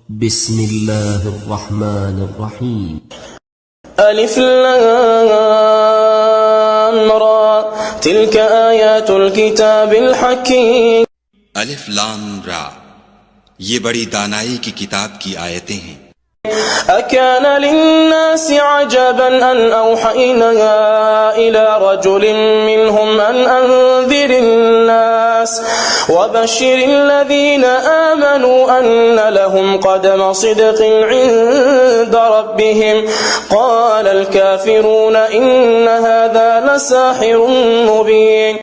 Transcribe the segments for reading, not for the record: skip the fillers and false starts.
بسم الله الرحمن الرحيم. ألف لام را تلك آيات الكتاب الحكيم. الف لام را، یہ بڑی دانائی کی کتاب کی آیتیں ہیں. أكان للناس عجبا أن أوحينا إلى رجل منهم أن أنذر الناس وبشر الذين آمنوا أن لهم قدم صدق عند ربهم قال الكافرون إن هذا لساحر مبين.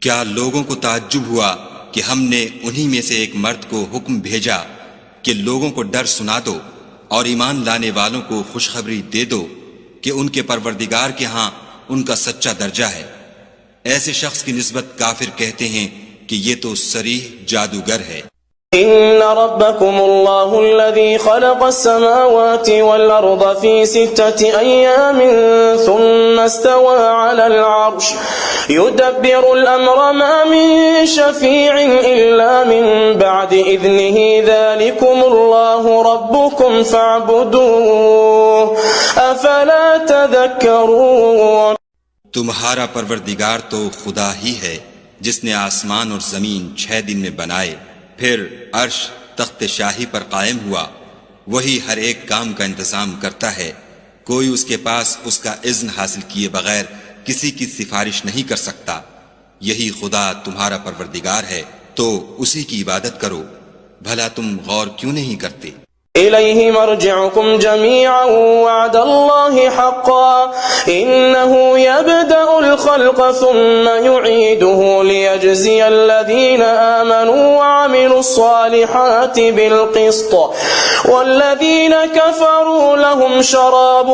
کیا لوگوں کو تعجب ہوا کہ ہم نے انہی میں سے ایک مرد کو حکم بھیجا کہ لوگوں کو ڈر سنا دو اور ایمان لانے والوں کو خوشخبری دے دو کہ ان کے پروردگار کے ہاں ان کا سچا درجہ ہے. ایسے شخص کی نسبت کافر کہتے ہیں کہ یہ تو صریح جادوگر ہے. إن ربكم الله الذي خلق السماوات والأرض في 6 أيام ثم استوى على العرش يدبر الأمر ما من شفيع إلا من بعد إذنه ذلكم الله ربكم فاعبدوه أفلا تذكرون. تمہارا پروردگار تو خدا ہی ہے جس نے آسمان اور زمین 6 دن میں بنائے، پھر عرش تخت شاہی پر قائم ہوا. وہی ہر ایک کام کا انتظام کرتا ہے، کوئی اس کے پاس اس کا اذن حاصل کیے بغیر کسی کی سفارش نہیں کر سکتا. یہی خدا تمہارا پروردگار ہے تو اسی کی عبادت کرو. بھلا تم غور کیوں نہیں کرتے؟ إليه مرجعكم جميعا وعد الله حقا إنه يبدأ الخلق ثم يعيده ليجزي الذين آمنوا وعملوا الصالحات بالقسط والذين كفروا لهم شراب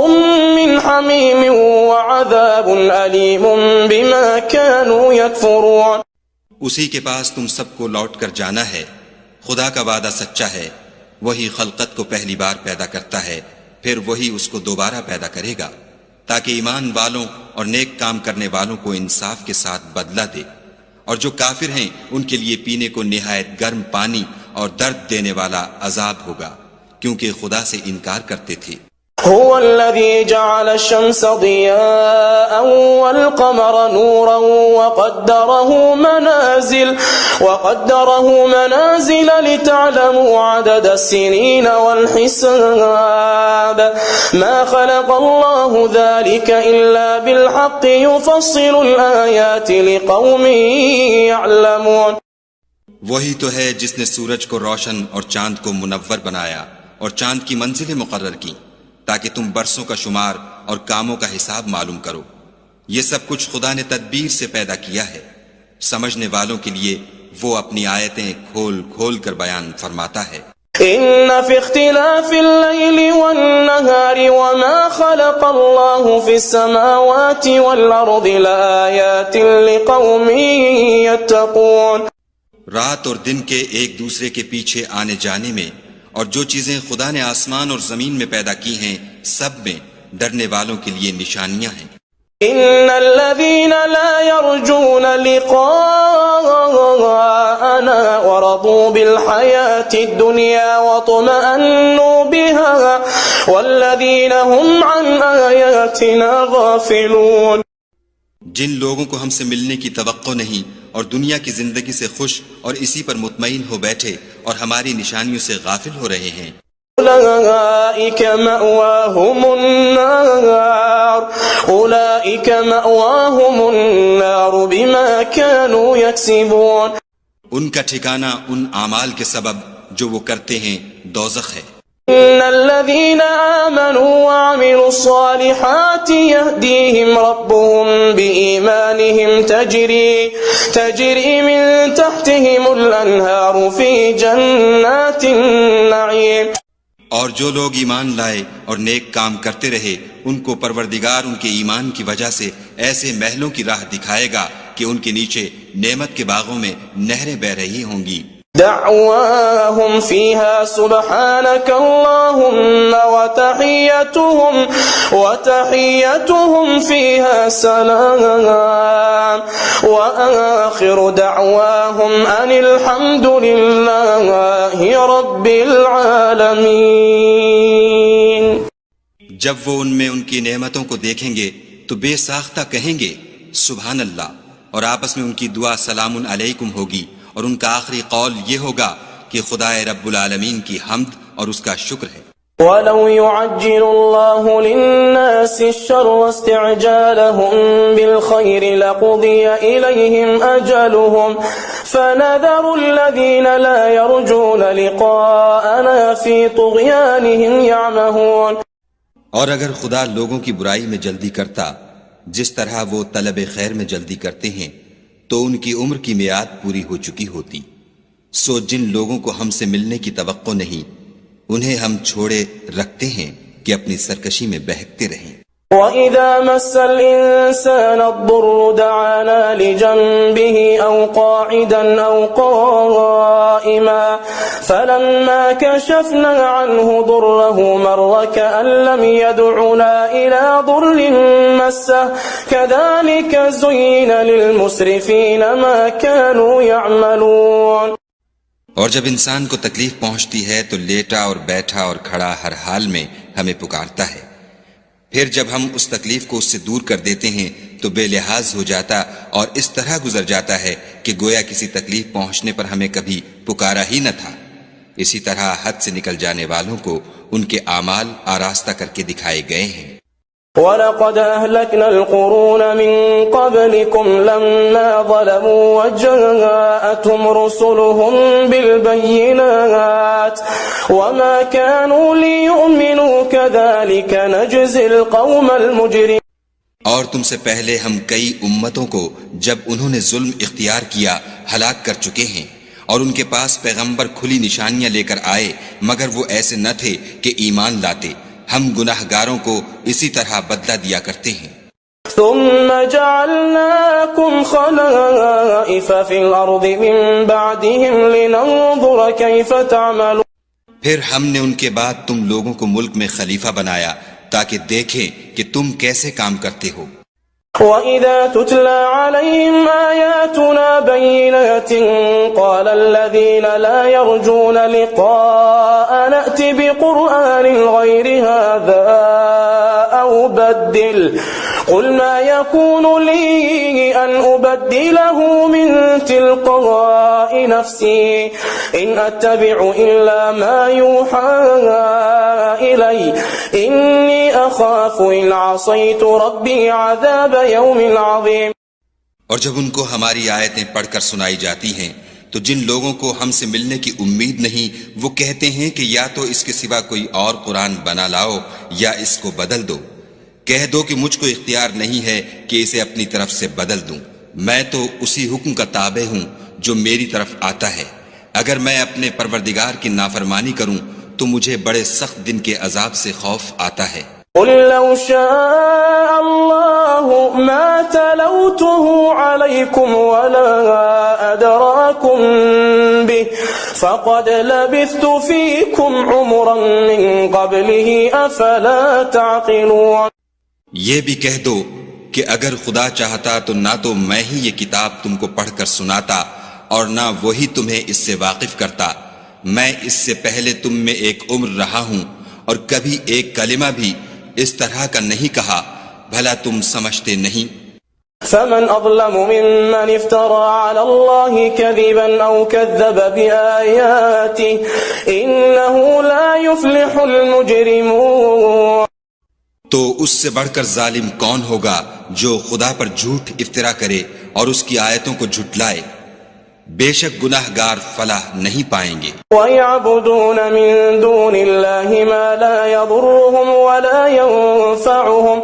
من حميم وعذاب أليم بما كانوا يكفرون. اسی کے پاس تم سب کو لوٹ کر جانا ہے. خدا کا وعدہ سچا ہے، وہی خلقت کو پہلی بار پیدا کرتا ہے، پھر وہی اس کو دوبارہ پیدا کرے گا تاکہ ایمان والوں اور نیک کام کرنے والوں کو انصاف کے ساتھ بدلہ دے. اور جو کافر ہیں ان کے لیے پینے کو نہایت گرم پانی اور درد دینے والا عذاب ہوگا، کیونکہ خدا سے انکار کرتے تھے. هو الذي جعل الشمس ضياء والقمر نورا وقدره منازل لتعلموا عدد السنين والحساب ما خلق الله ذلك إلا بالحق يفصل الآيات لقوم يعلمون. وہی تو ہے جس نے سورج کو روشن اور چاند کو منور بنایا اور چاند کی منزلیں مقرر کی تاکہ تم برسوں کا شمار اور کاموں کا حساب معلوم کرو. یہ سب کچھ خدا نے تدبیر سے پیدا کیا ہے. سمجھنے والوں کے لیے وہ اپنی آیتیں کھول کھول کر بیان فرماتا ہے. إن في اختلاف الليل والنهار وما خلق الله في السماوات والأرض لآيات لقوم يتقون. رات اور دن کے ایک دوسرے کے پیچھے آنے جانے میں اور جو چیزیں خدا نے آسمان اور زمین میں پیدا کی ہیں سب میں ڈرنے والوں کے لیے نشانیاں ہیں. إن الذين لا يرجون لقاءنا ورضوا بالحياة الدنيا واطمأنوا بها والذين هم عن آياتنا غافلون. جن لوگوں کو ہم سے ملنے کی توقع نہیں اور دنیا کی زندگی سے خوش اور اسی پر مطمئن ہو بیٹھے اور ہماری نشانیوں سے غافل ہو رہے ہیں، أولئك مأواهم النار بما كانوا يكسبون. ان کا ٹھکانہ ان اعمال کے سبب جو وہ کرتے ہیں دوزخ ہے. إن الذين آمنوا وعملوا الصالحات يهديهم ربهم بإيمانهم تجري من تحتهم الأنهار في جنات النعيم. اور جو لوگ ایمان لائے اور نیک کام کرتے رہے ان کو پروردگار ان کے ایمان کی وجہ سے ایسے محلوں کی راہ دکھائے گا کہ ان کے نیچے نعمت کے باغوں میں نہریں بہہ رہی ہوں گی. دعواهم فيها سبحانك اللهم وتحيتهم فيها سلام وآخر دعواهم أن الحمد لله رب العالمين. جب وہ ان میں ان کی نعمتوں کو دیکھیں گے تو بے ساختہ کہیں گے سبحان اللہ، اور آپس میں ان کی دعا سلام علیکم ہوگی، اور ان کا آخری قول یہ ہوگا کہ خدا رب العالمین کی حمد اور اس کا شکر ہے. وَلَوْ يُعَجِّلُ اللَّهُ لِلنَّاسِ الشَّرَّ وَاسْتِعْجَالَهُم بِالْخَيْرِ لَقُضِيَ إِلَيْهِمْ أَجَلُهُمْ فَنَذَرُ الَّذِينَ لَا يَرْجُونَ لِقَاءَنَا فِي طُغْيَانِهِمْ يَعْمَهُونَ. اور اگر خدا لوگوں کی برائی میں جلدی کرتا جس طرح وہ طلب خیر میں جلدی کرتے ہیں تو ان کی عمر کی میعاد پوری ہو چکی ہوتی. سو جن لوگوں کو ہم سے ملنے کی توقع نہیں انہیں ہم چھوڑے رکھتے ہیں کہ اپنی سرکشی میں بہکتے رہیں. وَإِذَا مَسَّ الْإِنسَانَ الضُّرُّ دَعَانَا لِجَنبِهِ أَوْ قَاعِدًا أَوْ قَائِمًا فَلَمَّا كَشَفْنَا عَنْهُ ضُرَّهُ مَرَّ كَأَن لَّمْ يَدْعُنَا إِلَى ضُرٍّ مَّسَّهُ كَذَلِكَ زُيِّنَ لِلْمُسْرِفِينَ مَا كَانُوا يَعْمَلُونَ. اور جب انسان کو تکلیف پہنچتی ہے تو لیٹا اور بیٹھا اور کھڑا ہر حال میں ہمیں پکارتا ہے. پھر جب ہم اس تکلیف کو اس سے دور کر دیتے ہیں تو بے لحاظ ہو جاتا اور اس طرح گزر جاتا ہے کہ گویا کسی تکلیف پہنچنے پر ہمیں کبھی پکارا ہی نہ تھا. اسی طرح حد سے نکل جانے والوں کو ان کے اعمال آراستہ کر کے دکھائے گئے ہیں. وَلَقَدْ أَهْلَكْنَا الْقُرُونَ مِنْ قَبْلِكُمْ لَمَّا ظَلَمُوا وَجَاءَتْهُمْ رُسُلُهُم بِالْبَيِّنَاتِ وَمَا كَانُوا لِيُؤْمِنُوا كَذَلِكَ نَجْزِي الْقَوْمَ الْمُجْرِمِينَ. اور تم سے پہلے ہم کئی امتوں کو جب انہوں نے ظلم اختیار کیا ہلاک کر چکے ہیں، اور ان کے پاس پیغمبر کھلی نشانیاں لے کر آئے مگر وہ ایسے نہ تھے کہ ایمان لاتے. ہم گناہگاروں کو اسی طرح بدلہ دیا کرتے ہیں. ثم جعلناكم خلائف في الأرض من بعدهم لننظر كيف تعملون. پھر ہم نے ان کے بعد تم لوگوں کو ملک میں خلیفہ بنایا تاکہ دیکھیں کہ تم کیسے کام کرتے ہو. وَإِذَا تُتْلَى عَلَيْهِمْ آيَاتُنَا بَيِّنَاتٍ قَالَ الَّذِينَ لَا يَرْجُونَ لِقَاءَنَا ائْتِ بِقُرْآنٍ غَيْرِ هَذَا أَوْ بَدِّلْ قُلْ مَا يَكُونُ لِي أَنْ أُبَدِّلَهُ مِنْ تِلْقَاءِ نَفْسِي إِنْ أَتَّبِعُ إِلَّا مَا يُوحَى إِلَيَّ إِنِّي أَخَافُ إِنْ عَصَيْتُ رَبِّي عَذَابَ يَوْمٍ عَظِيمٍ. اور جب ان کو ہماری آیتیں پڑھ کر سنائی جاتی ہیں تو جن لوگوں کو ہم سے ملنے کی امید نہیں وہ کہتے ہیں کہ یا تو اس کے سوا کوئی اور قرآن بنا لاؤ یا اس کو بدل دو. کہہ دو کہ مجھ کو اختیار نہیں ہے کہ اسے اپنی طرف سے بدل دوں. میں تو اسی حکم کا تابع ہوں جو میری طرف آتا ہے. اگر میں اپنے پروردگار کی نافرمانی کروں تو مجھے بڑے سخت دن کے عذاب سے خوف آتا ہے. قل لو شاء الله ما تلوته عليكم ولا أدراكم به فقد لبثت فيكم عمرا من قبله أفلا تعقلون. یہ بھی کہہ دو کہ اگر خدا چاہتا تو نہ تو میں ہی یہ کتاب تم کو پڑھ کر سناتا اور نہ وہی تمہیں اس سے واقف کرتا. میں اس سے پہلے تم میں ایک عمر رہا ہوں اور کبھی ایک کلمہ بھی اس طرح کا نہیں کہا. بھلا تم سمجھتے نہیں؟ فمن أظلم ممن افترى على الله كذبا أو كذب بآياته إنه لا يفلح المجرمون. تو اس سے بڑھ کر ظالم کون ہوگا جو خدا پر جھوٹ افطرا کرے اور اس کی آیتوں کو جھٹلائے؟ بے شک گناہگار فلاح نہیں پائیں گے. وَيَعْبُدُونَ مِن دُونِ اللَّهِ مَا لَا يَضُرُّهُمْ وَلَا يَنفَعُهُمْ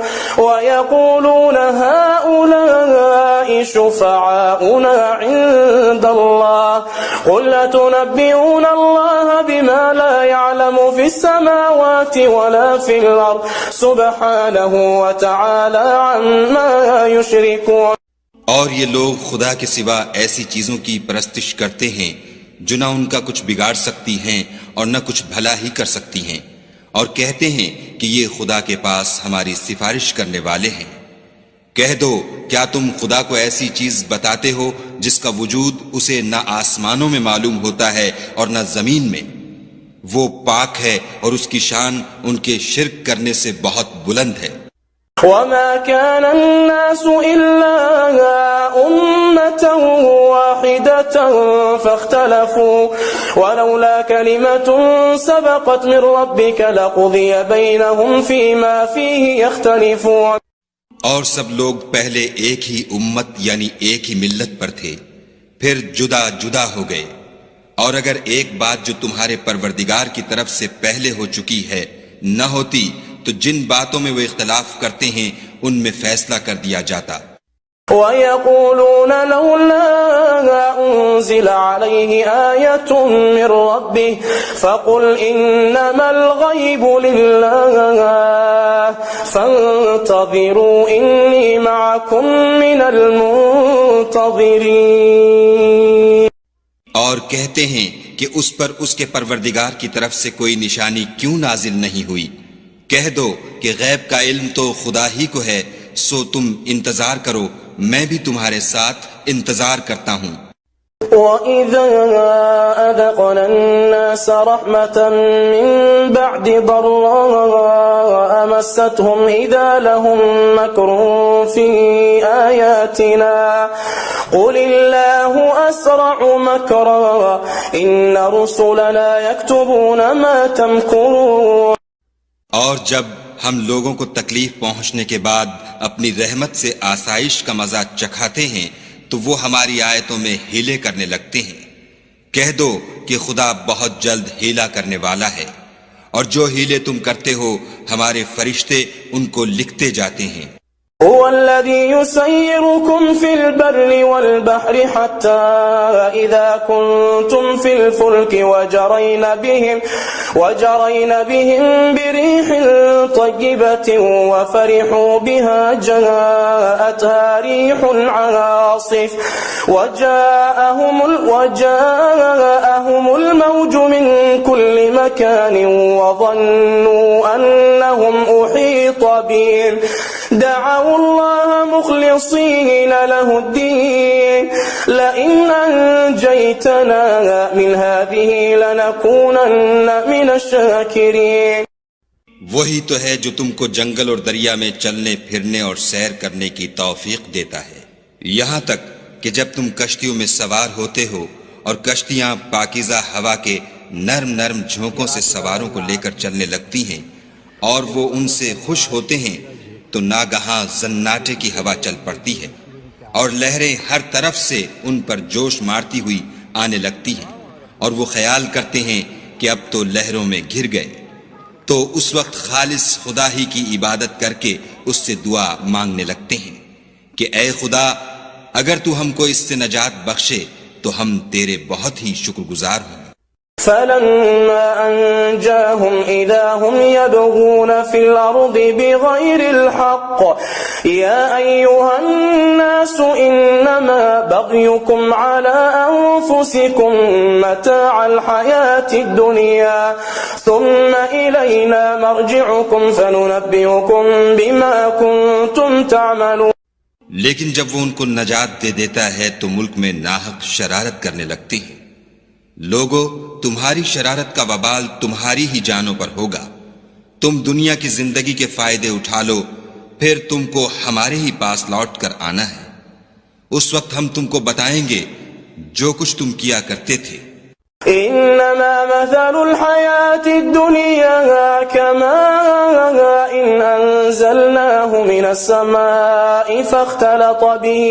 وَيَقُولُونَ هَؤُلَاءِ شُفَعَاؤُنَا عِندَ اللَّهِ قُلْ أَتُنَبِّئُونَ اللَّهَ بِمَا لَا يَعْلَمُ فِي السَّمَاوَاتِ وَلَا فِي الْأَرْضِ سُبْحَانَهُ وَتَعَالَى عَمَّا يُشْرِكُونَ. اور یہ لوگ خدا کے سوا ایسی چیزوں کی پرستش کرتے ہیں جو نہ ان کا کچھ بگاڑ سکتی ہیں اور نہ کچھ بھلا ہی کر سکتی ہیں، اور کہتے ہیں کہ یہ خدا کے پاس ہماری سفارش کرنے والے ہیں۔ کہہ دو کیا تم خدا کو ایسی چیز بتاتے ہو جس کا وجود اسے نہ آسمانوں میں معلوم ہوتا ہے اور نہ زمین میں؟ وہ پاک ہے اور اس کی شان ان کے شرک کرنے سے بہت بلند ہے۔ وما كان الناس إلا أمة واحدة فاختلفوا ولولا كلمة سبقت من ربك لقضي بينهم فيما فيه يختلفون۔ اور سب لوگ پہلے ایک ہی امت یعنی ایک ہی ملت پر تھے، پھر جدا جدا ہو گئے، اور اگر ایک بات جو تمہارے پروردگار کی طرف سے پہلے ہو چکی ہے نہ ہوتی تو جن باتوں میں وہ اختلاف کرتے ہیں ان میں فیصلہ کر دیا جاتا۔ وَيَقُولُونَ لَوْلَا أُنزِلَ عَلَيْهِ آيَةٌ مِّن رَّبِّهِ فَقُلْ إِنَّمَا الْغَيْبُ لِلَّهِ فَانتَظِرُوا إِنِّي مَعَكُم مِّنَ الْمُنتَظِرِينَ۔ اور کہتے ہیں کہ اس پر اس کے پروردگار کی طرف سے کوئی نشانی کیوں نازل نہیں ہوئی؟ کہہ دو کہ غیب کا علم تو خدا ہی کو ہے، سو تم انتظار کرو، میں بھی تمہارے ساتھ انتظار کرتا ہوں۔ وَإِذَا أَذَقْنَا النَّاسَ رَحْمَةً مِّن بَعْدِ ضَرَّاءَ مَسَّتْهُمْ إِذَا لَهُم مَّكْرٌ فِي آيَاتِنَا قُلِ اللَّهُ أَسْرَعُ مَكْرًا إِنَّ رُسُلَنَا يَكْتُبُونَ مَا تَمْكُرُونَ۔ اور جب ہم لوگوں کو تکلیف پہنچنے کے بعد اپنی رحمت سے آسائش کا مزہ چکھاتے ہیں تو وہ ہماری آیتوں میں ہیلے کرنے لگتے ہیں۔ کہہ دو کہ خدا بہت جلد ہیلا کرنے والا ہے، اور جو ہیلے تم کرتے ہو ہمارے فرشتے ان کو لکھتے جاتے ہیں۔ هو الذي يسيركم في البر والبحر حتى إذا كنتم في الفلك وجرين بهم بريح طيبة وفرحوا بها جاءتها ريح عاصف وجاءهم الموج من كل مكان وظنوا أنهم أحيط بهم دعوا الله مخلصين له الدين لئن أنجيتنا من هذه لنكونن من الشاكرين۔ وہی تو ہے جو تم کو جنگل اور دریا میں چلنے پھرنے اور سیر کرنے کی توفیق دیتا ہے، یہاں تک کہ جب تم کشتیوں میں سوار ہوتے ہو اور کشتیاں پاکیزہ ہوا کے نرم نرم جھونکوں سے سواروں کو لے کر چلنے لگتی ہیں اور وہ ان سے خوش ہوتے ہیں تو ناگہاں زناٹے کی ہوا چل پڑتی ہے اور لہریں ہر طرف سے ان پر جوش مارتی ہوئی آنے لگتی ہیں، اور وہ خیال کرتے ہیں کہ اب تو لہروں میں گر گئے، تو اس وقت خالص خدا ہی کی عبادت کر کے اس سے دعا مانگنے لگتے ہیں کہ اے خدا اگر تو ہم کو اس سے نجات بخشے تو ہم تیرے بہت ہی شکر گزار ہوں۔ فلما أنجاهم إذا هم يبغون في الأرض بغير الحق يا أيها الناس إنما بغيكم على أنفسكم متاع الحياة الدنيا ثم إلينا مرجعكم فننبئكم بما كنتم تعملون۔ لیکن جب وہ ان کو نجات دے دیتا ہے تو ملک میں ناحق شرارت کرنے لگتی ہیں۔ لوگو تمہاری شرارت کا وبال تمہاری ہی جانوں پر ہوگا، تم دنیا کی زندگی کے فائدے اٹھا لو، پھر تم کو ہمارے ہی پاس لوٹ کر آنا ہے، اس وقت ہم تم کو بتائیں گے جو کچھ تم کیا کرتے تھے۔ انما مثل الحياة الدنيا كماء إن انزلناه من السماء فاختلط به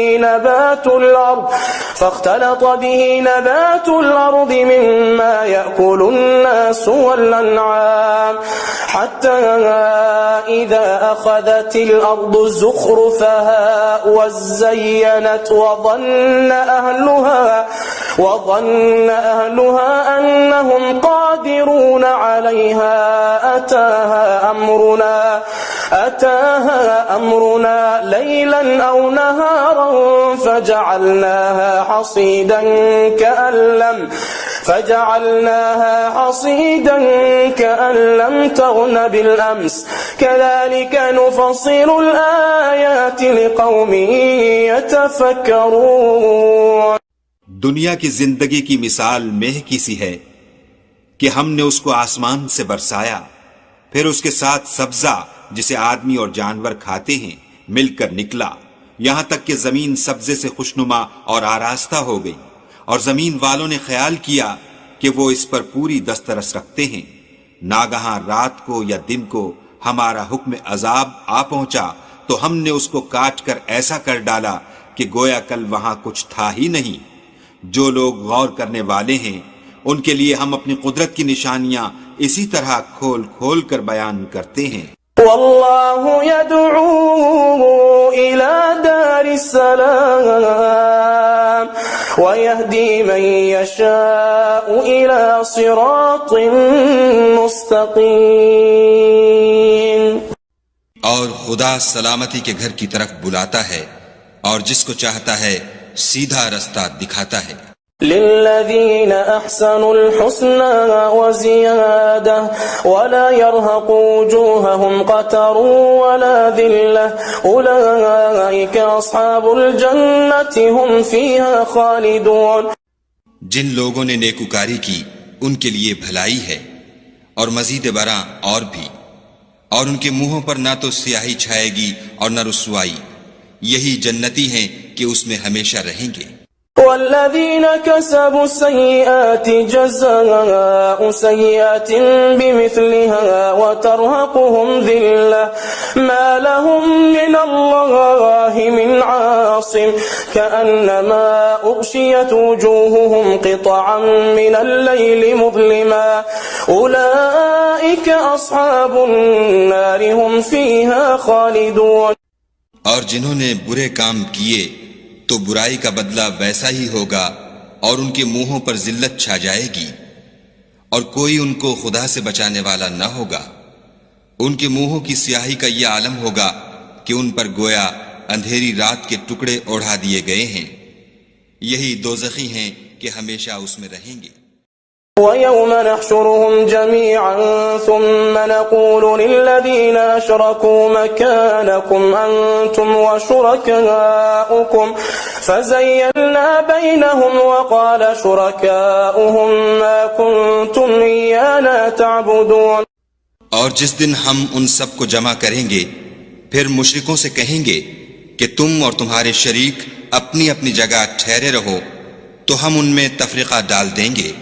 نبات الأرض مما يأكل الناس والأنعام حتى إذا أخذت الأرض زخرفها وزينت وظن أهلها أنهم قادرون عليها أتاها أمرنا ليلا أو نهارا فجعلناها حصيدا كأن لم تغن بالأمس كذلك نفصل الآيات لقوم يتفكرون. دنیا کی زندگی کی مثال مہ کی سی ہے کہ ہم نے اس کو آسمان سے برسایا، پھر اس کے ساتھ سبزہ جسے آدمی اور جانور کھاتے ہیں مل کر نکلا، یہاں تک کہ زمین سبزے سے خوشنما اور آراستہ ہو گئی، اور زمین والوں نے خیال کیا کہ وہ اس پر پوری دسترس رکھتے ہیں۔ ناگہاں رات کو یا دن کو ہمارا حکم عذاب آ پہنچا تو ہم نے اس کو کاٹ کر ایسا کر ڈالا کہ گویا کل وہاں کچھ تھا ہی نہیں۔ جو لوگ غور کرنے والے ہیں ان کے لیے ہم اپنی قدرت کی نشانیاں اسی طرح کھول کھول کر بیان کرتے ہیں۔ واللہ يدعو إلى دار السلام ويهدي من يشاء إلى صراط مستقيم. اور خدا سلامتی کے گھر کی طرف بلاتا ہے اور جس کو چاہتا ہے سیدھا رستہ دکھاتا ہے۔ للذين أحسنوا الحسنى وزيادة ولا يرهق وجوههم قتر ولا ذلة أولئك أصحاب الجنة هم فيها خالدون. جن لوگوں نے نیکوکاری کی ان کے لیے بھلائی ہے اور مزید برآں اور بھی، اور ان کے منہوں پر نہ تو سیاہی چھائے گی اور نہ رسوائی، یہی جنتی ہیں کہ اس میں ہمیشہ رہیں گے۔ والذين كسبوا السيئات جزاء سيئات بمثلها وترهقهم ذلة ما لهم من الله من عاصم كأنما أغشيت وجوههم قطعا من الليل مظلما أولئك أصحاب النار هم فيها خالدون. اور جنہوں نے برے کام کیے تو برائی کا بدلہ ویسا ہی ہوگا اور ان کے منہوں پر ذلت چھا جائے گی اور کوئی ان کو خدا سے بچانے والا نہ ہوگا۔ ان کے منہوں کی سیاہی کا یہ عالم ہوگا کہ ان پر گویا اندھیری رات کے ٹکڑے اوڑھا دیے گئے ہیں، یہی دوزخی ہیں کہ ہمیشہ اس میں رہیں گے۔ وَيَوْمَ نَحْشُرُهُمْ جَمِيعًا ثُمَّ نَقُولُ لِلَّذِينَ أَشْرَكُوا مَكَانَكُمْ أَنْتُمْ وَشُرَكَاؤُكُمْ فَزَيَّلْنَا بَيْنَهُمْ وَقَالَ شُرَكَاؤُهُمْ مَا كُنْتُمْ إِيَّانَا تَعْبُدُونَ. اور جس دن ہم ان سب کو جمع کریں گے پھر مشرکوں سے کہیں گے کہ تم اور تمہارے شریک اپنی اپنی جگہ ٹھہرے رہو، تو ہم ان میں تفریقہ ڈال دیں گے،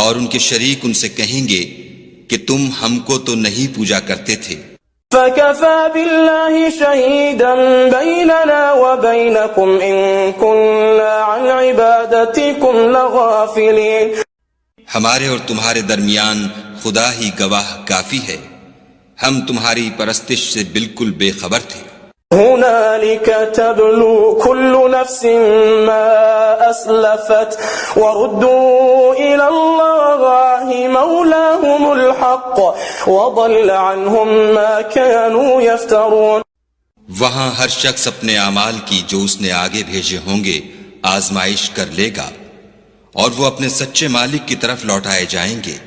اور ان کے شریک ان سے کہیں گے کہ تم ہم کو تو نہیں پوجا کرتے تھے۔ فَكَفَى بِاللَّهِ شَهِيدًا بَيْنَنَا وَبَيْنَكُمْ إِن كُنَّا عَنْ عِبَادَتِكُمْ لَغَافِلِينَ. ہمارے اور تمہارے درمیان خدا ہی گواہ کافی ہے، ہم تمہاری پرستش سے بالکل بے خبر تھے۔ هنالك تبلو كل نفس ما أسلفت وردوا إلى الله مولاهم الحق وضل عنهم ما كانوا يفترون. وہاں ہر شخص اپنے اعمال کی جو اس نے آگے بھیجے ہوں گے آزمائش کر لے گا، اور وہ اپنے سچے مالک کی طرف لوٹائے جائیں گے،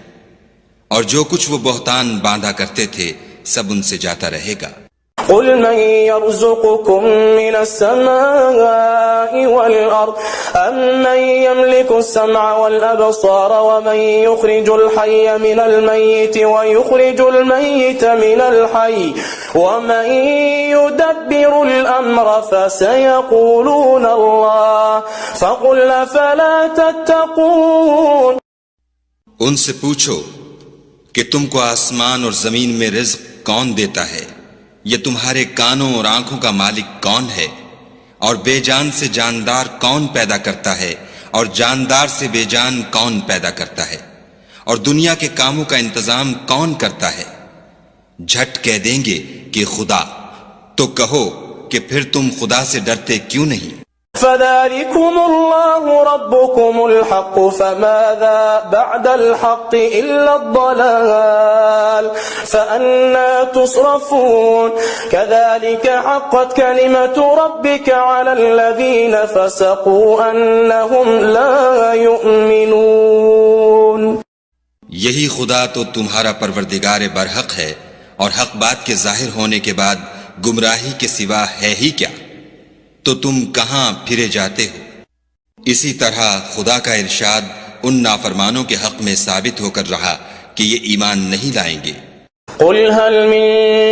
اور جو کچھ وہ بہتان باندھا کرتے تھے سب ان سے جاتا رہے گا۔ قل من يرزقكم من السماء والأرض أمن يملك السمع والأبصار ومن يخرج الحي من الميت ويخرج الميت من الحي ومن يدبر الأمر فسيقولون الله فقل أفلا تتقون. ان سے پوچھو کہ تم کو آسمان اور زمین میں رزق کون دیتا ہے، یہ تمہارے کانوں اور آنکھوں کا مالک کون ہے، اور بے جان سے جاندار کون پیدا کرتا ہے، اور جاندار سے بے جان کون پیدا کرتا ہے، اور دنیا کے کاموں کا انتظام کون کرتا ہے؟ جھٹ کہہ دیں گے کہ خدا، تو کہو کہ پھر تم خدا سے ڈرتے کیوں نہیں؟ فذلكم الله ربكم الحق فماذا بعد الحق إلا الضلال فأنا تصرفون كذلك حقت كلمة ربك على الذين فسقوا أنهم لا يؤمنون. یہی خدا تو تمہارا پروردگار برحق ہے، اور حق بات کے ظاہر ہونے کے بعد گمراہی کے سوا ہے ہی کیا؟ تو تم کہاں پھرے جاتے ہو؟ اسی طرح خدا کا ارشاد ان نافرمانوں کے حق میں ثابت ہو کر رہا کہ یہ ایمان نہیں لائیں گے. قل هل من